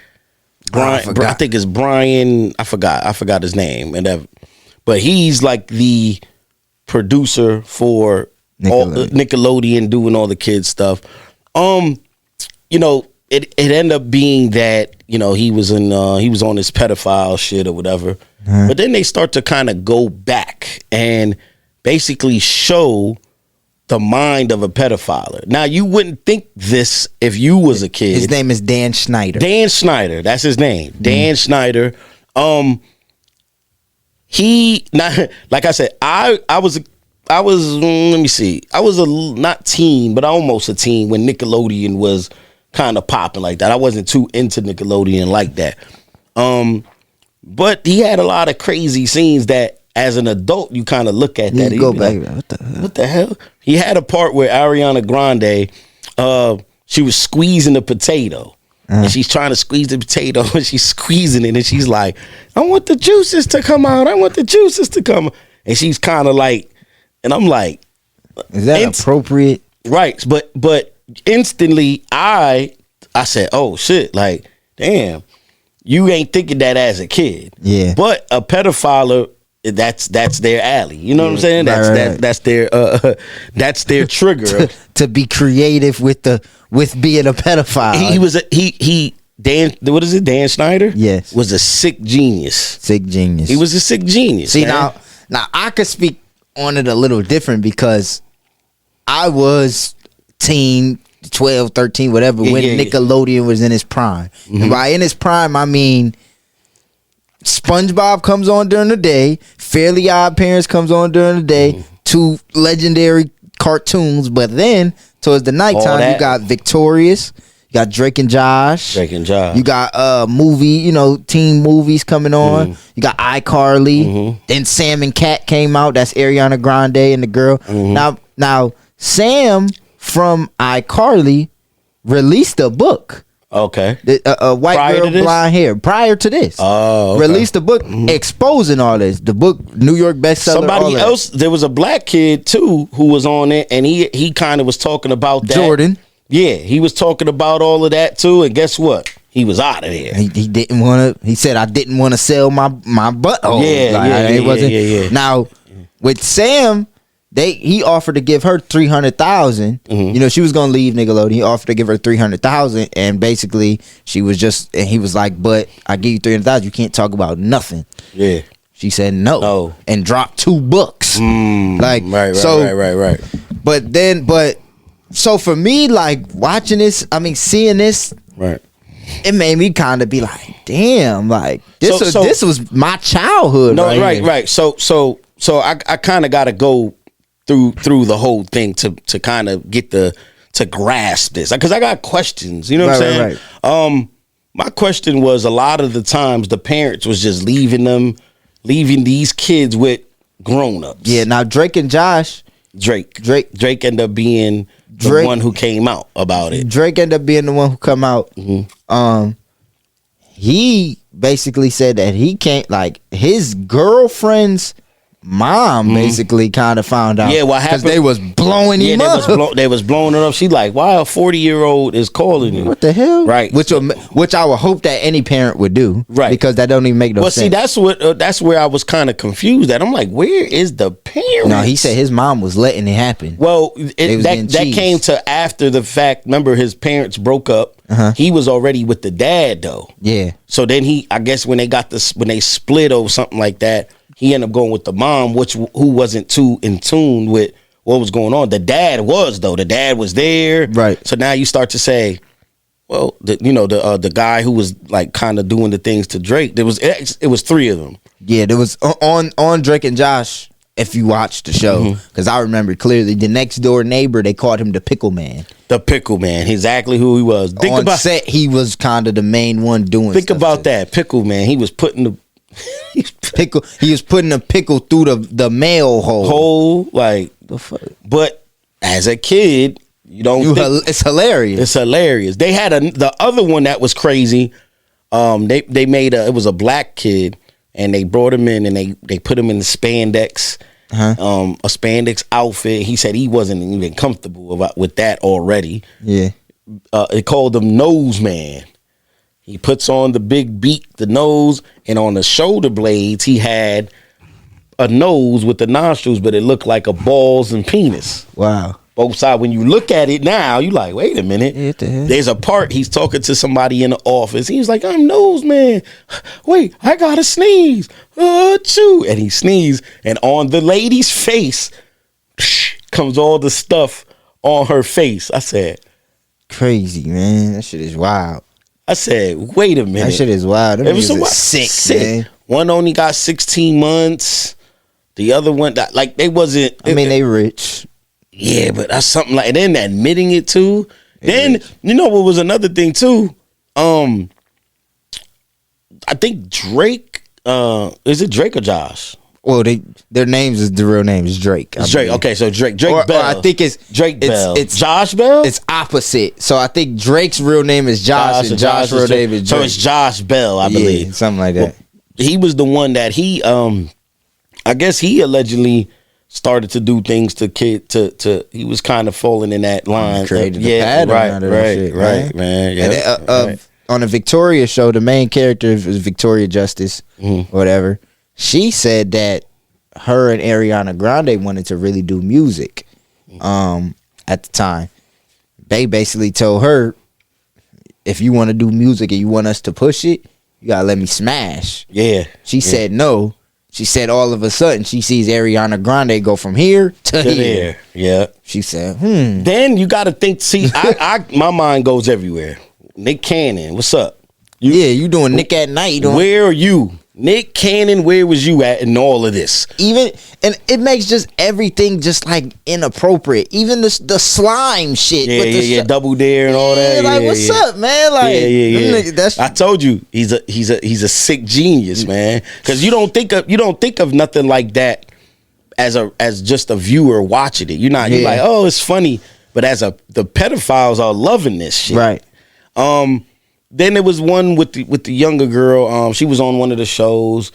Brian. I think it's Brian. I forgot his name. But he's like the producer for Nickelodeon, doing all the kids stuff. It ended up being that, he was on his pedophile shit or whatever. But then they start to kind of go back and basically show the mind of a pedophile. Now, you wouldn't think this if you was a kid. His name is Dan Schneider. Dan Schneider, that's his name. Dan Schneider. He, like I said, I was let me see. I was not teen, but almost a teen when Nickelodeon was kind of popping like that. I wasn't too into Nickelodeon like that. But he had a lot of crazy scenes that as an adult you kind of look at that. Go back. Like, what the hell? He had a part where Ariana Grande, she was squeezing a potato. And she's trying to squeeze the potato and she's squeezing it and she's like, I want the juices to come out. I want the juices to come out. And she's kind of like, and I'm like, is that appropriate? Right. But instantly I said, oh shit, like, damn, you ain't thinking that as a kid. Yeah. But a pedophile, that's their alley. You know what I'm saying? That's their trigger. To be creative with being a pedophile. He was Dan, what is it? Dan Schneider? Yes. Was a sick genius. He was a sick genius. See, now I could speak on it a little different because I was teen, 12, 13, whatever, when Nickelodeon was in his prime. And by in his prime, I mean SpongeBob comes on during the day, Fairly Odd Parents comes on during the day, two legendary cartoons, but then towards the nighttime you got Victorious, you got Drake and Josh, you got movie, teen movies coming on, you got iCarly, then Sam and Cat came out, that's Ariana Grande and the girl. Now Sam from iCarly released a book. Okay. A white girl, blonde hair. Prior to this. Oh, okay. Released a book exposing all this. The book, New York bestseller. Somebody else, there was a black kid too who was on it, and he kind of was talking about that. Jordan. Yeah, he was talking about all of that too, and guess what? He was out of there. He didn't want to. He said, "I didn't want to sell my butthole." Yeah. Now with Sam, he offered to give her $300,000. She was gonna leave Nickelodeon. He offered to give her $300,000, and basically he was like, "But I give you $300,000. You can't talk about nothing." Yeah. She said no, and dropped 2 books. Right. But so for me, like watching this, seeing this, right, it made me kind of be like, damn, like this was my childhood. No, right. So I kind of got to go through the whole thing to kind of get to grasp this, because I got questions. You know what I'm saying? My question was, a lot of the times the parents was just leaving these kids with grown-ups. Yeah. Now Drake and Josh. Drake ended up being the one who came out about it. Drake ended up being the one who come out. He basically said that he can't, like, his girlfriend's mom basically kind of found out. Yeah, what happened? Because they was blowing him up. They was blowing it up. She like, why a 40-year-old is calling you? What the hell? Right. Which I would hope that any parent would do. Right. Because that don't even make no sense. Well, see, that's where I was kind of confused at. I'm like, where is the parent? No, he said his mom was letting it happen. Well, that came to after the fact. Remember, his parents broke up. He was already with the dad though. Yeah. So then I guess when they split or something like that, he ended up going with the mom, who wasn't too in tune with what was going on. The dad was though. The dad was there. Right. So now you start to say, well, the guy who was like kind of doing the things to Drake. It was three of them. Yeah, there was on Drake and Josh. If you watched the show, because I remember clearly, the next door neighbor, they called him the Pickle Man. The Pickle Man, exactly who he was. On set, he was kind of the main one doing. Think about that, Pickle Man. He was putting the pickle. He was putting a pickle through the mail hole. Like the fuck. But as a kid, you don't. It's hilarious. It's hilarious. They had the other one that was crazy. They made it was a black kid. And they brought him in and they put him in the spandex, a spandex outfit. He said he wasn't even comfortable with that already. Yeah. They called him Nose Man. He puts on the big beak, the nose, and on the shoulder blades, he had a nose with the nostrils, but it looked like a balls and penis. Wow. Both sides. When you look at it now, you like, wait a minute. What the hell? There's a part he's talking to somebody in the office. He's like, I'm Nose Man. Wait, I gotta sneeze. Achoo. And he sneezed, and on the lady's face comes all the stuff on her face. I said, crazy, man. That shit is wild. I said, wait a minute. That shit is wild. That was sick, man. One only got 16 months. The other one, like, they wasn't. They rich. Yeah, but that's something like, and then admitting it too. Then you know what was another thing too? I think Drake. Is it Drake or Josh? Well, their names is the real name is Drake. It's Drake. Okay, so Drake Bell. Or I think it's Drake Bell. It's Josh Bell. It's opposite. So I think Drake's real name is Josh and Josh's real name is Drake. So it's Josh Bell, I believe. Something like that. Well, he was the one that he I guess he allegedly started to do things to he was kind of falling in that line. Created a pattern right, man. Yeah. And, on the Victoria show, the main character is Victoria Justice, whatever. She said that her and Ariana Grande wanted to really do music at the time. They basically told her, if you want to do music and you want us to push it, you gotta let me smash. Yeah. She said no. She said all of a sudden she sees Ariana Grande go from here to here. There. Yeah. She said, Then you got to think. See, my mind goes everywhere. Nick Cannon, what's up? You doing Nick at Night? Where are you, Nick Cannon? Where was you at in all of this? And it makes just everything just like inappropriate. Even the slime shit. Yeah, Double Dare and all that. What's up, man? Like, Niggas, I told you he's a sick genius, man. Because you don't think of nothing like that as just a viewer watching it. You're like, oh, it's funny. But the pedophiles are loving this shit, right? Then there was one with the younger girl. She was on one of the shows.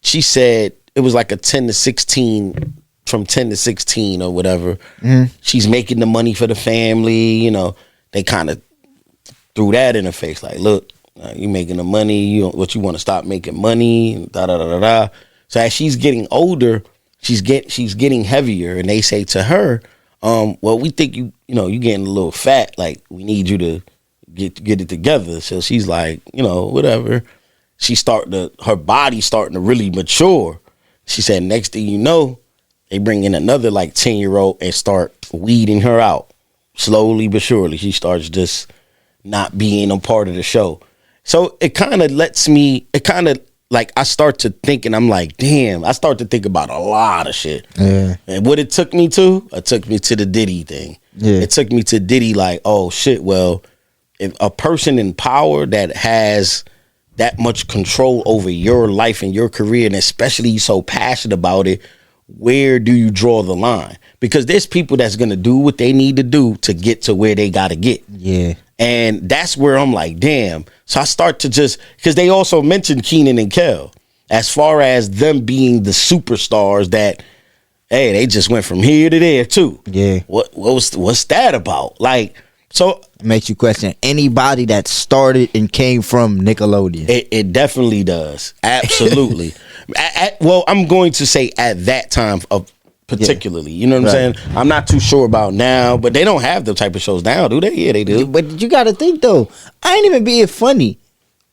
She said it was like a 10 to 16, from 10 to 16 or whatever. She's making the money for the family. You know, they kind of threw that in her face. Like, look, you making the money. You want to stop making money. Da da da da da. So as she's getting older, she's getting heavier, and they say to her, well, we think you getting a little fat. Like, we need you to get it together. So she's like, whatever. Her body starting to really mature. She said, next thing you know, they bring in another like 10-year-old and start weeding her out. Slowly but surely, she starts just not being a part of the show. So it kind of like I start to think, and I'm like, damn, I start to think about a lot of shit. Yeah. And what it took me to the Diddy thing. Yeah. It took me to Diddy like, oh shit, well, if a person in power that has that much control over your life and your career, and especially so passionate about it, where do you draw the line? Because there's people that's going to do what they need to do to get to where they got to get. Yeah. And that's where I'm like, damn. So I start to because they also mentioned Keenan and Kel. as far as them being the superstars that, hey, they just went from here to there too. Yeah. What's that about? Like, so it makes you question anybody that started and came from Nickelodeon. It definitely does. Absolutely. Well, I'm going to say at that time of particularly, you know what I'm saying? I'm not too sure about now, but they don't have the type of shows now, do they? Yeah, they do. But you got to think though, I ain't even being funny.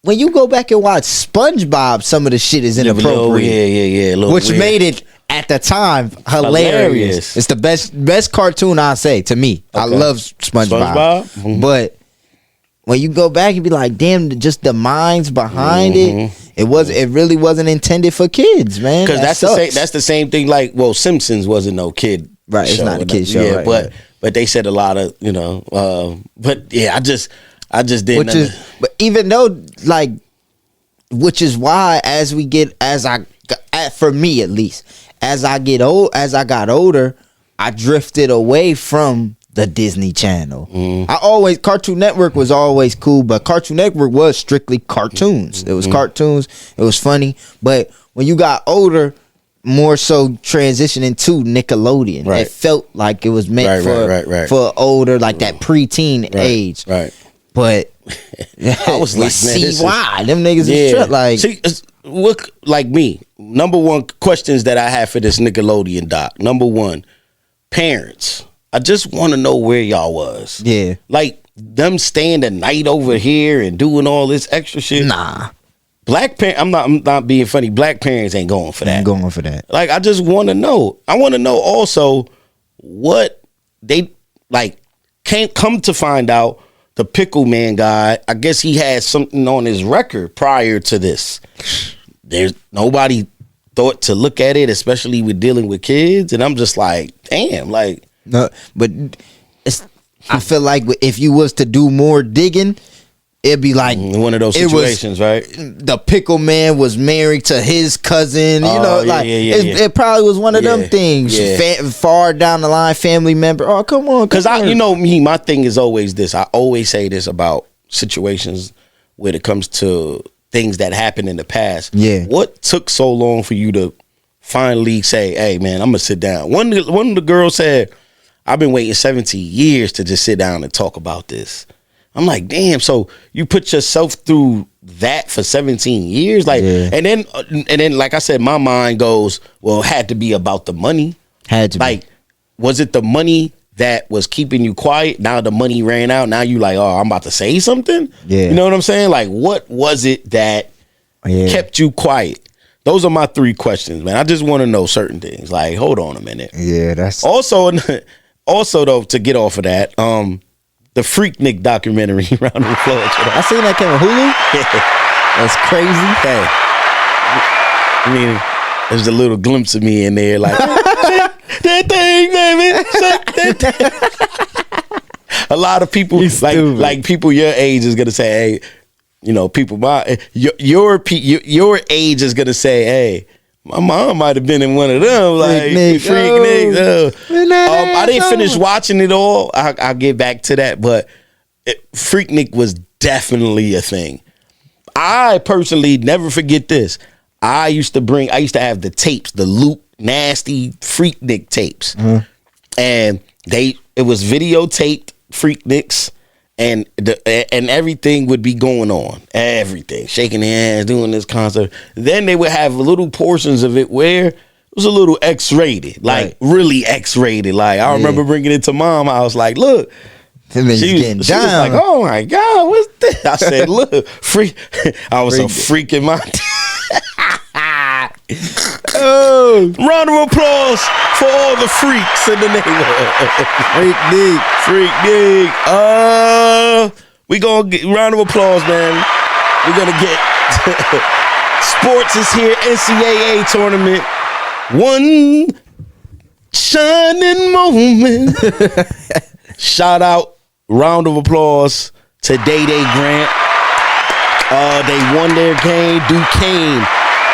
When you go back and watch SpongeBob, some of the shit is inappropriate. Which weird. Made it at the time hilarious. It's the best cartoon, I say, to me. Okay. I love SpongeBob. Mm-hmm. But when you go back and be like, damn, just the minds behind it really wasn't intended for kids, man. Because that's the same thing. Like, well, Simpsons wasn't no kid, right? It's not a kid show, yeah. Right, but they said a lot of, you know. But yeah, I just didn't. But even though, like, which is why for me at least, as I got older, I drifted away from the Disney Channel. Cartoon Network was always cool, but Cartoon Network was strictly cartoons. It was cartoons. It was funny. But when you got older, more so transitioning to Nickelodeon. Right. It felt like it was meant for older, like that preteen age. Right. But I was like, why them niggas is tripped. Like, see, look, like me. Number one questions that I have for this Nickelodeon doc. Number one, parents. I just want to know where y'all was. Yeah. Like, them staying the night over here and doing all this extra shit. Nah. Black parents, I'm not being funny. Black parents ain't going for that. Ain't going for that. Like, I just want to know. I want to know also what they, like, can't come to find out. The Pickle Man guy, I guess he had something on his record prior to this. There's nobody thought to look at it, especially with dealing with kids. And I'm just like, damn, like. No, but I feel like if you was to do more digging, it'd be like one of those situations, right? The Pickle Man was married to his cousin. It probably was one of them things. Yeah. Far down the line, family member. Oh, come on. Because my thing is always this. I always say this about situations when it comes to things that happened in the past. Yeah. What took so long for you to finally say, hey, man, I'm going to sit down? One of the girls said, I've been waiting 17 years to just sit down and talk about this. I'm like, damn, so you put yourself through that for 17 years? Like, and then, like I said, my mind goes, well, it had to be about the money. Had to be. Was it the money that was keeping you quiet? Now the money ran out. Now you like, oh, I'm about to say something? Yeah. You know what I'm saying? Like, what was it that kept you quiet? Those are my 3 questions, man. I just want to know certain things. Like, hold on a minute. Yeah, that's... Also, though, to get off of that, the Freaknik documentary, round of applause. I seen that came on Hulu. That's crazy. Hey, I mean, there's a little glimpse of me in there, like, shake that thing, baby, shake that thing. A lot of people, like people your age is gonna say, hey, you know, people your age is gonna say, hey, my mom might have been in one of them, like Freaknik. I didn't finish watching it all. I'll get back to that, but Freaknik was definitely a thing. I personally never forget this. I used to have the tapes, the Luke Nasty Freaknik tapes, and it was videotaped Freakniks. And everything would be going on. Everything. Shaking hands, doing this concert. Then they would have little portions of it where it was a little X-rated. Like, really X-rated. Like, I remember bringing it to mom. I was like, look. She was like, oh, my God, what's this? I said, look. I was so freaking my... round of applause for all the freaks in the neighborhood. Freaknik. We gonna get round of applause, man. We're gonna get sports is here. NCAA tournament. One shining moment. Shout out, round of applause to Day Grant. They won their game. Duquesne.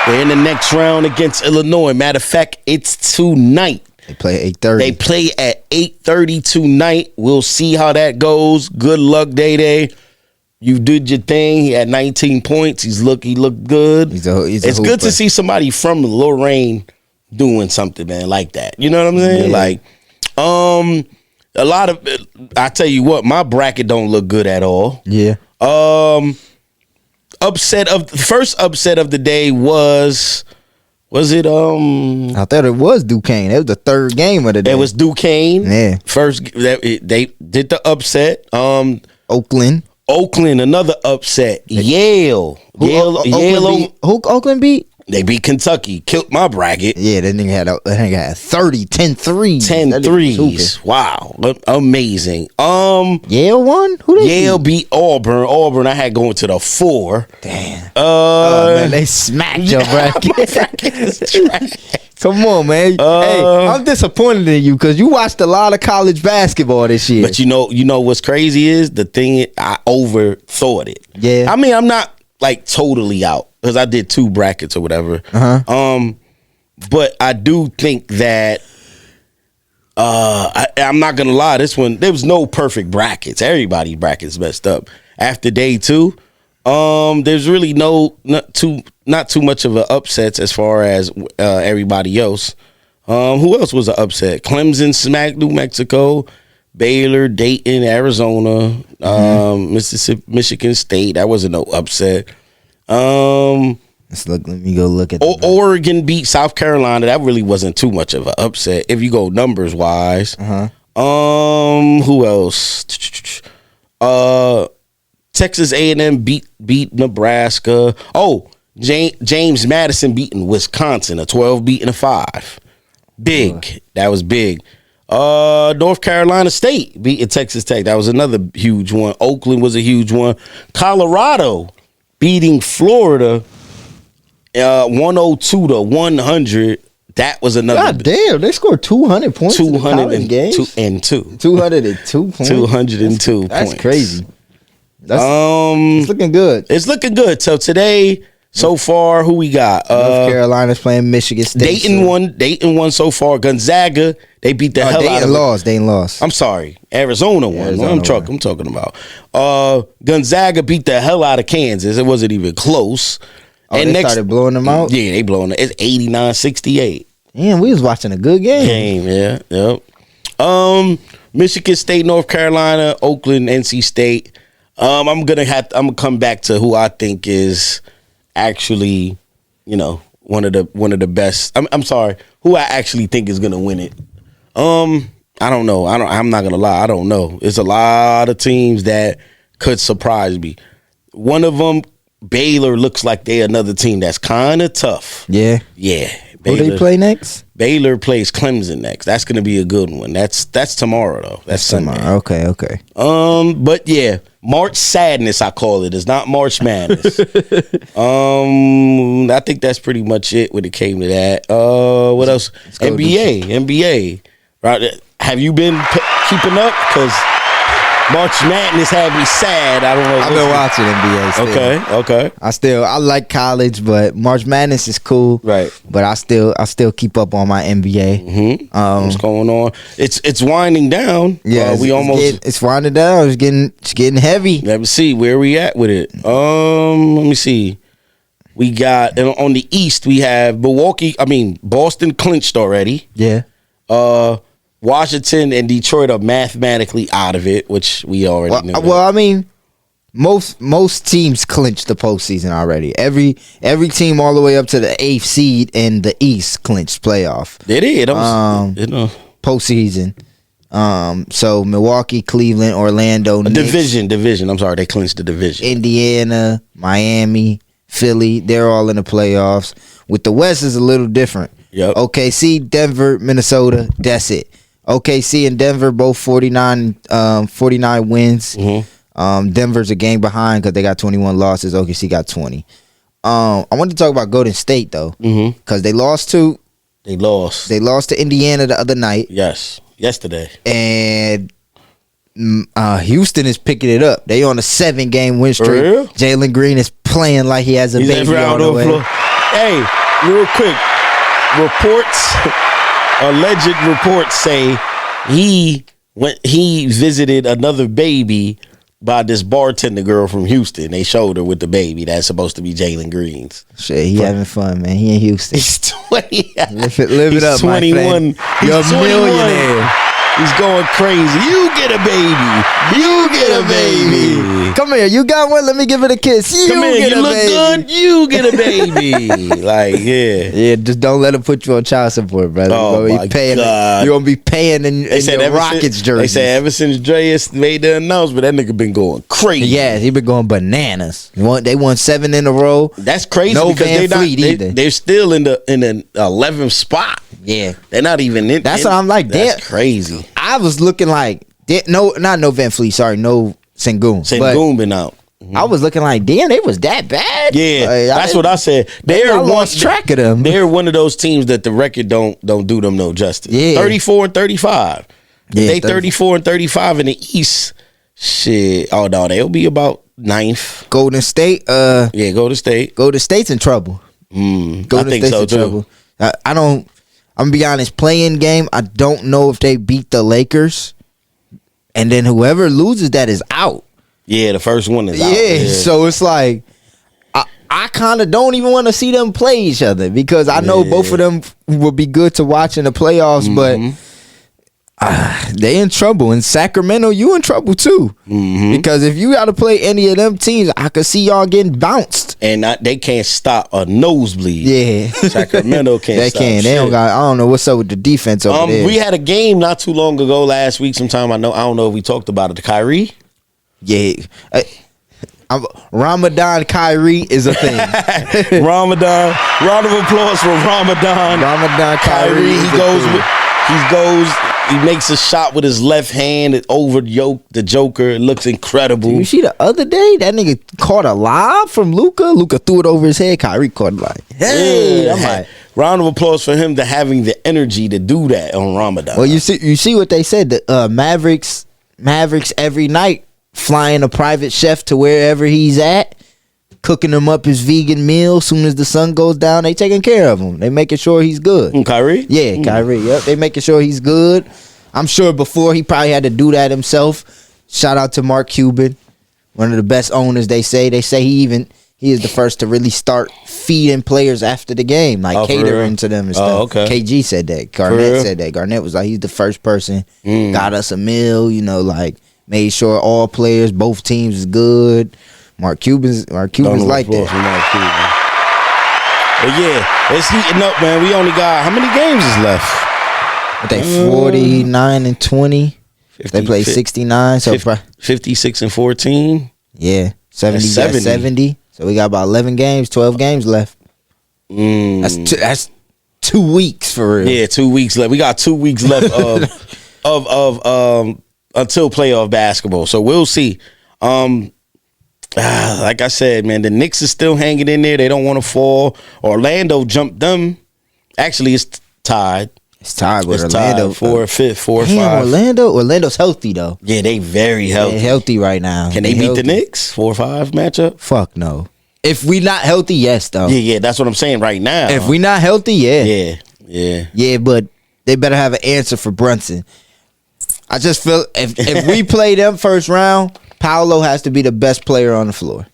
They're in the next round against Illinois. Matter of fact, it's tonight. They play at 8:30. They play at 8:30 tonight. We'll see how that goes. Good luck, Day. You did your thing. He had 19 points. He looked good. It's good to see somebody from Lorraine doing something, man, like that. You know what I'm saying? Yeah. Like, a lot of, I tell you what, my bracket don't look good at all. Yeah. The first upset of the day was it I thought it was Duquesne. It was the third game of the day. It was Duquesne. Yeah. First they did the upset. Oakland, another upset. Yale. Who Oakland beat? They beat Kentucky. Killed my bracket. Yeah, that nigga had 30, 10 threes. 10 threes. Wow. Amazing. Yale won? Who they Yale beat Auburn. I had going to the 4. Damn. Man, they smacked your bracket. Come on, man. Hey, I'm disappointed in you because you watched a lot of college basketball this year. But you know what's crazy is the thing, I overthought it. Yeah. I mean, I'm not like totally out because I did 2 brackets or whatever. But I do think that I'm not gonna lie, this one there was no perfect brackets. Everybody's brackets messed up. After day 2, there's really not too much of an upsets as far as everybody else. Who else was an upset? Clemson smacked New Mexico. Baylor, Dayton, Arizona, Mississippi, Michigan State. That wasn't no upset. Let me go look at Oregon beat South Carolina. That really wasn't too much of an upset if you go numbers wise. Who else? Texas A&M beat Nebraska. Oh, James Madison beating Wisconsin, a 12 beating a 5. Big. That was big. North Carolina State beating Texas Tech. That was another huge one. Oakland was a huge one. Colorado beating Florida 102-100. That was another. God damn, they scored 200 points. 202 and 202 points. 202 points. That's crazy. It's looking good. It's looking good. So today, so far, who we got? North Carolina's playing Michigan State. Dayton won so far. Gonzaga, they beat the hell out of it. Dayton lost. I'm sorry. Arizona won. I'm talking about. Gonzaga beat the hell out of Kansas. It wasn't even close. And they started blowing them out? Yeah, they blowing it. It's 89-68. Damn, we was watching a good game. Yep. Michigan State, North Carolina, Oakland, NC State. I'm gonna come back to who I think is actually, one of the best. I'm sorry, who I actually think is gonna win it. I don't know. I'm not gonna lie. I don't know. It's a lot of teams that could surprise me. One of them, Baylor, looks like they're another team that's kind of tough. Yeah. Baylor, who they play next? Baylor plays Clemson next. That's gonna be a good one. That's tomorrow though. That's Sunday. Tomorrow. Okay. But yeah, March Sadness, I call it. It's not March Madness. I think that's pretty much it when it came to that. What else? NBA. Right? Have you been keeping up? Because March Madness had me sad. I don't know. I've been watching NBA still. Okay. I like college, but March Madness is cool. Right. But I still keep up on my NBA. Mm-hmm. What's going on? It's winding down. Yeah, it's winding down. It's getting heavy. Let me see where we at with it. Let me see. We got on the East. We have Boston clinched already. Yeah. Washington and Detroit are mathematically out of it, which we already knew. Well, most teams clinched the postseason already. Every team all the way up to the 8th seed in the East clinched playoff. They did. Postseason. So Milwaukee, Cleveland, Orlando, division. I'm sorry, they clinched the division. Indiana, Miami, Philly, they're all in the playoffs. With the West is a little different. Yep. OKC, Denver, Minnesota, that's it. OKC and Denver both 49 wins. Mm-hmm. Denver's a game behind because they got 21 losses. OKC got 20. I wanted to talk about Golden State though, because they lost to Indiana the other night. Yes, yesterday. And Houston is picking it up. They on a 7-game win streak. Jalen Green is playing like he has a baby on the way. Hey, real quick, alleged reports say he visited another baby by this bartender girl from Houston. They showed her with the baby. That's supposed to be Jalen Green's. Shit, he having fun, man. He in Houston. He's 20. Live it up, 21. my friend. You're a millionaire. He's going crazy. You get a baby. You get a baby. Come here. You got one? Let me give it a kiss. Come here. Get You a look baby. good. You get a baby. Like, yeah. Yeah, just don't let him put you on child support, brother. Oh, you're my gonna be paying, God. You're going to be paying in your Rockets jersey. They said ever since Dreas made the announcement, that nigga been going crazy. Yeah, he been going bananas. They won 7 in a row. That's crazy No because Van Fleet either. they're still in the 11th spot. Yeah. They're not even in. That's what I'm like. That's crazy. I was looking like, not no Van Fleet, sorry, no Sengun. Sengun been out. I was looking like, damn, they was that bad. Yeah, that's what I said. I lost track of them. They're one of those teams that the record don't do them no justice. Yeah. 34 and 35. Yeah, They 34 and 35 in the East. Shit. Oh no, they'll be about 9th. Golden State. Yeah, Golden State. Golden State's in trouble. I Golden think State's so in too. trouble. I don't. I'm gonna be honest. Playing game, I don't know if they beat the Lakers, and then whoever loses that is out. Yeah, the first one is out. Yeah, so it's like I kind of don't even want to see them play each other because I know both of them will be good to watch in the playoffs, but they in trouble. In Sacramento, you in trouble too. Because if you got to play any of them teams, I could see y'all getting bounced. And they can't stop a nosebleed. Yeah, Sacramento can't. They stop can't. They shit. don't got. I don't know what's up with the defense over there. We had a game not too long ago last week. Sometime I don't know if we talked about it. The Kyrie. Yeah. Ramadan Kyrie is a thing. Ramadan. Round of applause for Ramadan. Ramadan Kyrie. He makes a shot with his left hand over the Joker. It looks incredible. You see the other day that nigga caught a lob from Luka. Luka threw it over his head. Kyrie caught it like, hey. Yeah. I'm like, round of applause for him to having the energy to do that on Ramadan. well, you see what they said. The Mavericks every night flying a private chef to wherever he's at, cooking him up his vegan meal. Soon as the sun goes down, they taking care of him. They making sure he's good. Kyrie? Yeah, Kyrie. Yep, they making sure he's good. I'm sure before he probably had to do that himself. Shout out to Mark Cuban, one of the best owners. They say he is the first to really start feeding players after the game, like catering to them and stuff. Oh, okay. KG said that. Garnett said that. Garnett was like, he's the first person, got us a meal, like made sure all players, both teams is good. Mark Cuban's like that. But yeah, it's heating up, man. We only got, how many games is left? I think 49 and 20. 50, they play 69, so 56 and 14. Yeah, 70. So we got about 11 games, 12 games left. That's 2 weeks for real. Yeah, 2 weeks left. We got 2 weeks left of until playoff basketball. So we'll see. Like I said, man, the Knicks is still hanging in there. They don't want to fall. Orlando jumped them. Actually, it's tied. It's tied with Orlando. 4-5. Orlando's healthy though. Yeah, they very healthy. They're healthy right now. Can they beat the Knicks? 4-5 matchup? Fuck no. If we not healthy, yes though. Yeah, that's what I'm saying right now. If we not healthy, yeah. Yeah, but they better have an answer for Brunson. I just feel if we play them first round, Paolo has to be the best player on the floor.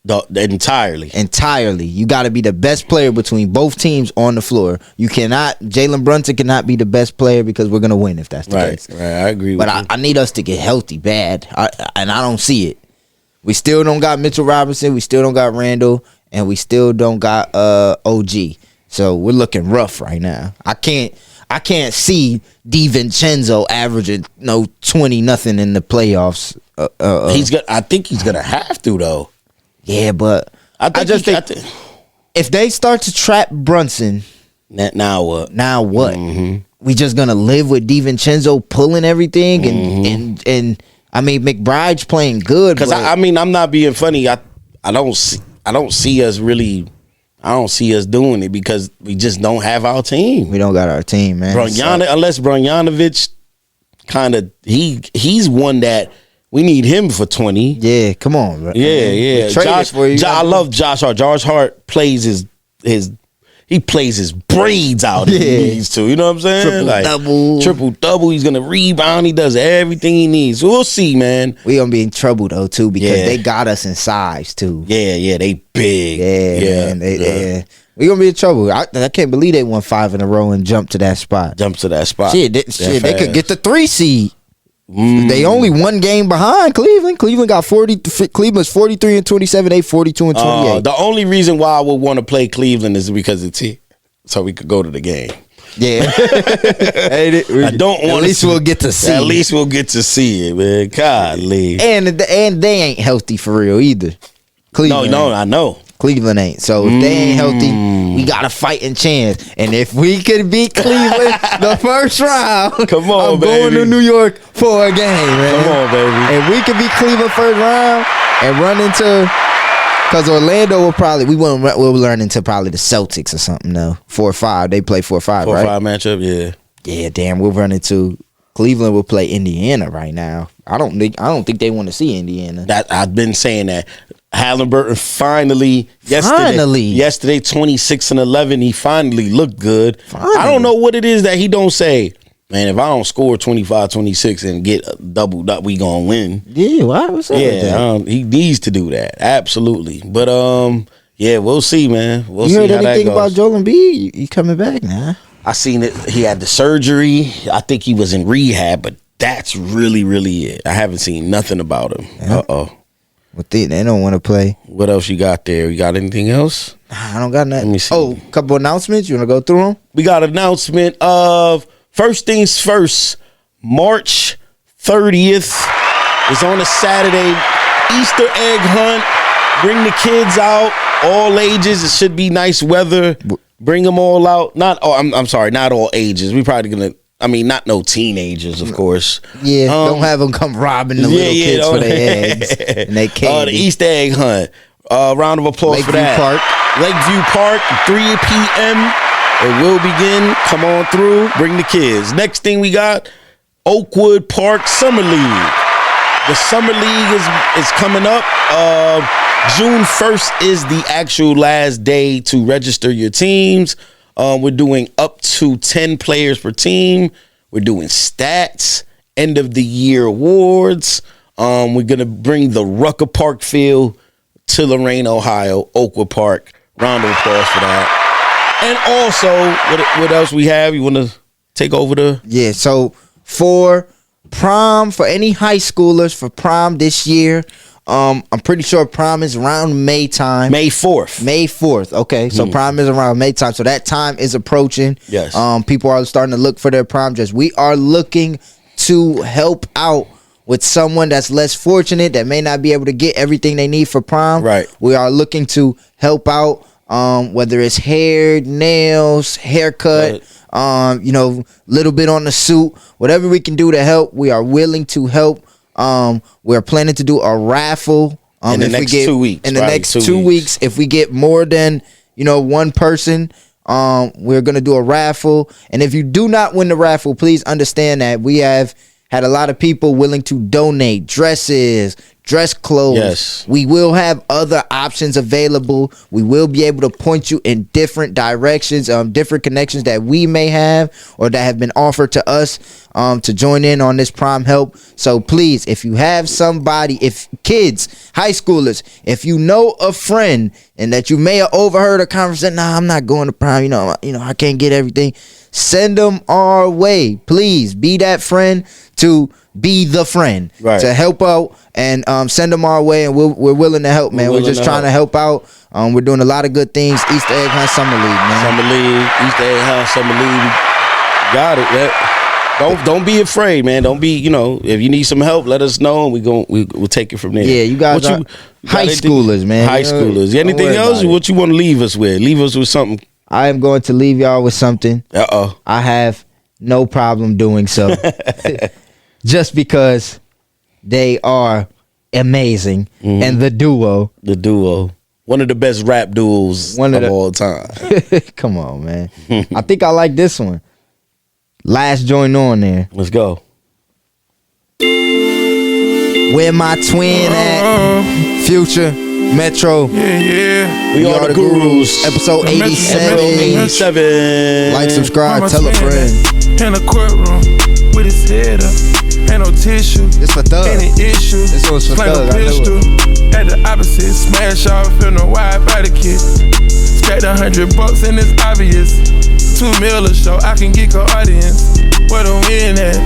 Entirely. You got to be the best player between both teams on the floor. Jalen Brunson cannot be the best player because we're going to win if that's the case. Right, I agree with you. But I need us to get healthy bad, and I don't see it. We still don't got Mitchell Robinson. We still don't got Randall, and we still don't got OG. So we're looking rough right now. I can't see DiVincenzo averaging 20-0 in the playoffs. I think he's gonna have to though. Yeah, but I just think if they start to trap Brunson, now what? Mm-hmm. We just gonna live with DiVincenzo pulling everything, and I mean McBride's playing good. Because I'm not being funny. I don't see us doing it because we just don't have our team. We don't got our team, man. Unless Brojanovic he's one that we need him for 20. Yeah, come on, bro. Yeah. I love Josh Hart. Josh Hart plays his he plays his braids out if he needs to. You know what I'm saying? Triple double. He's gonna rebound. He does everything he needs. So we'll see, man. We gonna be in trouble though too because they got us in size too. Yeah, they big. Yeah, man, we gonna be in trouble. I can't believe they won 5 in a row and jumped to that spot. Shit, they could get the 3 seed. They only one game behind Cleveland. Cleveland's 43 and 27. They 42 and 28. The only reason why I would want to play Cleveland is because it's here, so we could go to the game. Yeah, I don't want. At least we'll get to see. At least we'll get to see it, man. Golly. And they ain't healthy for real either. Cleveland. No, I know. Cleveland ain't. So if they ain't healthy, we got a fighting chance. And if we could beat Cleveland the first round, come on, I'm baby. going to New York for a game, man. Come on, baby. And we could beat Cleveland first round and run into, because Orlando we'll learn into probably the Celtics or something though. 4-5. They play 4-5, right? 4-5 matchup, yeah. Yeah, damn, we'll run into Cleveland will play Indiana right now. I don't think they want to see Indiana. That I've been saying that. Halliburton finally yesterday 26 and 11, he finally looked good. I don't know what it is that he don't say, man, if I don't score 25, 26 and get a double, we gonna win. Yeah, what's up with that? He needs to do that. Absolutely. But yeah, we'll see, man. We'll you see heard how anything that goes. about Joel Embiid? He coming back now? I seen it. He had the surgery. I think he was in rehab, but that's really, really it. I haven't seen nothing about him. Yeah. Well, they don't want to play. What else you got there? You got anything else? I don't got nothing. Let me see. Oh, a couple announcements. You want to go through them? We got an announcement of first things first. March 30th is on a Saturday. Easter egg hunt. Bring the kids out. All ages. It should be nice weather. Bring them all out. I'm sorry, not all ages. We probably gonna. I mean, not no teenagers, of course. Yeah, don't have them come robbing the little kids for their eggs and they candy. The Easter egg hunt. Round of applause for that. Lakeview Park, 3 p.m. It will begin. Come on through. Bring the kids. Next thing we got, Oakwood Park Summer League. The Summer League is coming up. June 1st is the actual last day to register your teams. We're doing up to 10 players per team. We're doing stats, end of the year awards. We're going to bring the Rucker Park feel to Lorain, Ohio, Oakwood Park. Round of applause for that. And also, what else we have? You want to take over the... Yeah, so for prom, for any high schoolers, for prom this year... I'm pretty sure prom is around May time. May 4th. Okay, so prom is around May time. So that time is approaching. Yes. People are starting to look for their prom dress. We are looking to help out with someone that's less fortunate, that may not be able to get everything they need for prom. Right. We are looking to help out, whether it's hair, nails, haircut, little bit on the suit, whatever we can do to help. We are willing to help. We're planning to do a raffle in the next 2 weeks. In the next 2 weeks, if we get more than one person, we're gonna do a raffle. And if you do not win the raffle, please understand that we have had a lot of people willing to donate dresses, dress clothes. Yes. We will have other options available. We will be able to point you in different directions, different connections that we may have or that have been offered to us to join in on this prom help. So please, if you have somebody, if kids, high schoolers, if you know a friend and that you may have overheard a conversation, nah, I'm not going to prom, I can't get everything. Send them our way. Please be that friend to be the friend, right, to help out and send them our way, and we're willing to help, man. We're just trying to help out. We're doing a lot of good things. Easter egg hunt, summer league, man. Summer league, Easter egg hunt, summer league. Got it. Don't be afraid, man. Don't be, if you need some help, let us know, and we'll take it from there. Yeah, you guys are high schoolers, man. High schoolers. Anything else? What you want to leave us with? Leave us with something. I am going to leave y'all with something. Uh-oh. I have no problem doing so. Just because they are amazing. Mm-hmm. And the duo. One of the best rap duos of all time. Come on, man. I think I like this one. Last joint on there. Let's go. Where my twin at? Future. Metro. Yeah. We are the gurus. Episode 87. 87. Like, subscribe, tell a friend. In a courtroom with his head up. Ain't no tissue. It's for Thug. Any issue. This one's for Slang Thug. a pistol. At the opposite. Smash off in a wide body kit. Stacked $100 and it's obvious. $2 million a show. I can get an audience. Where the win at?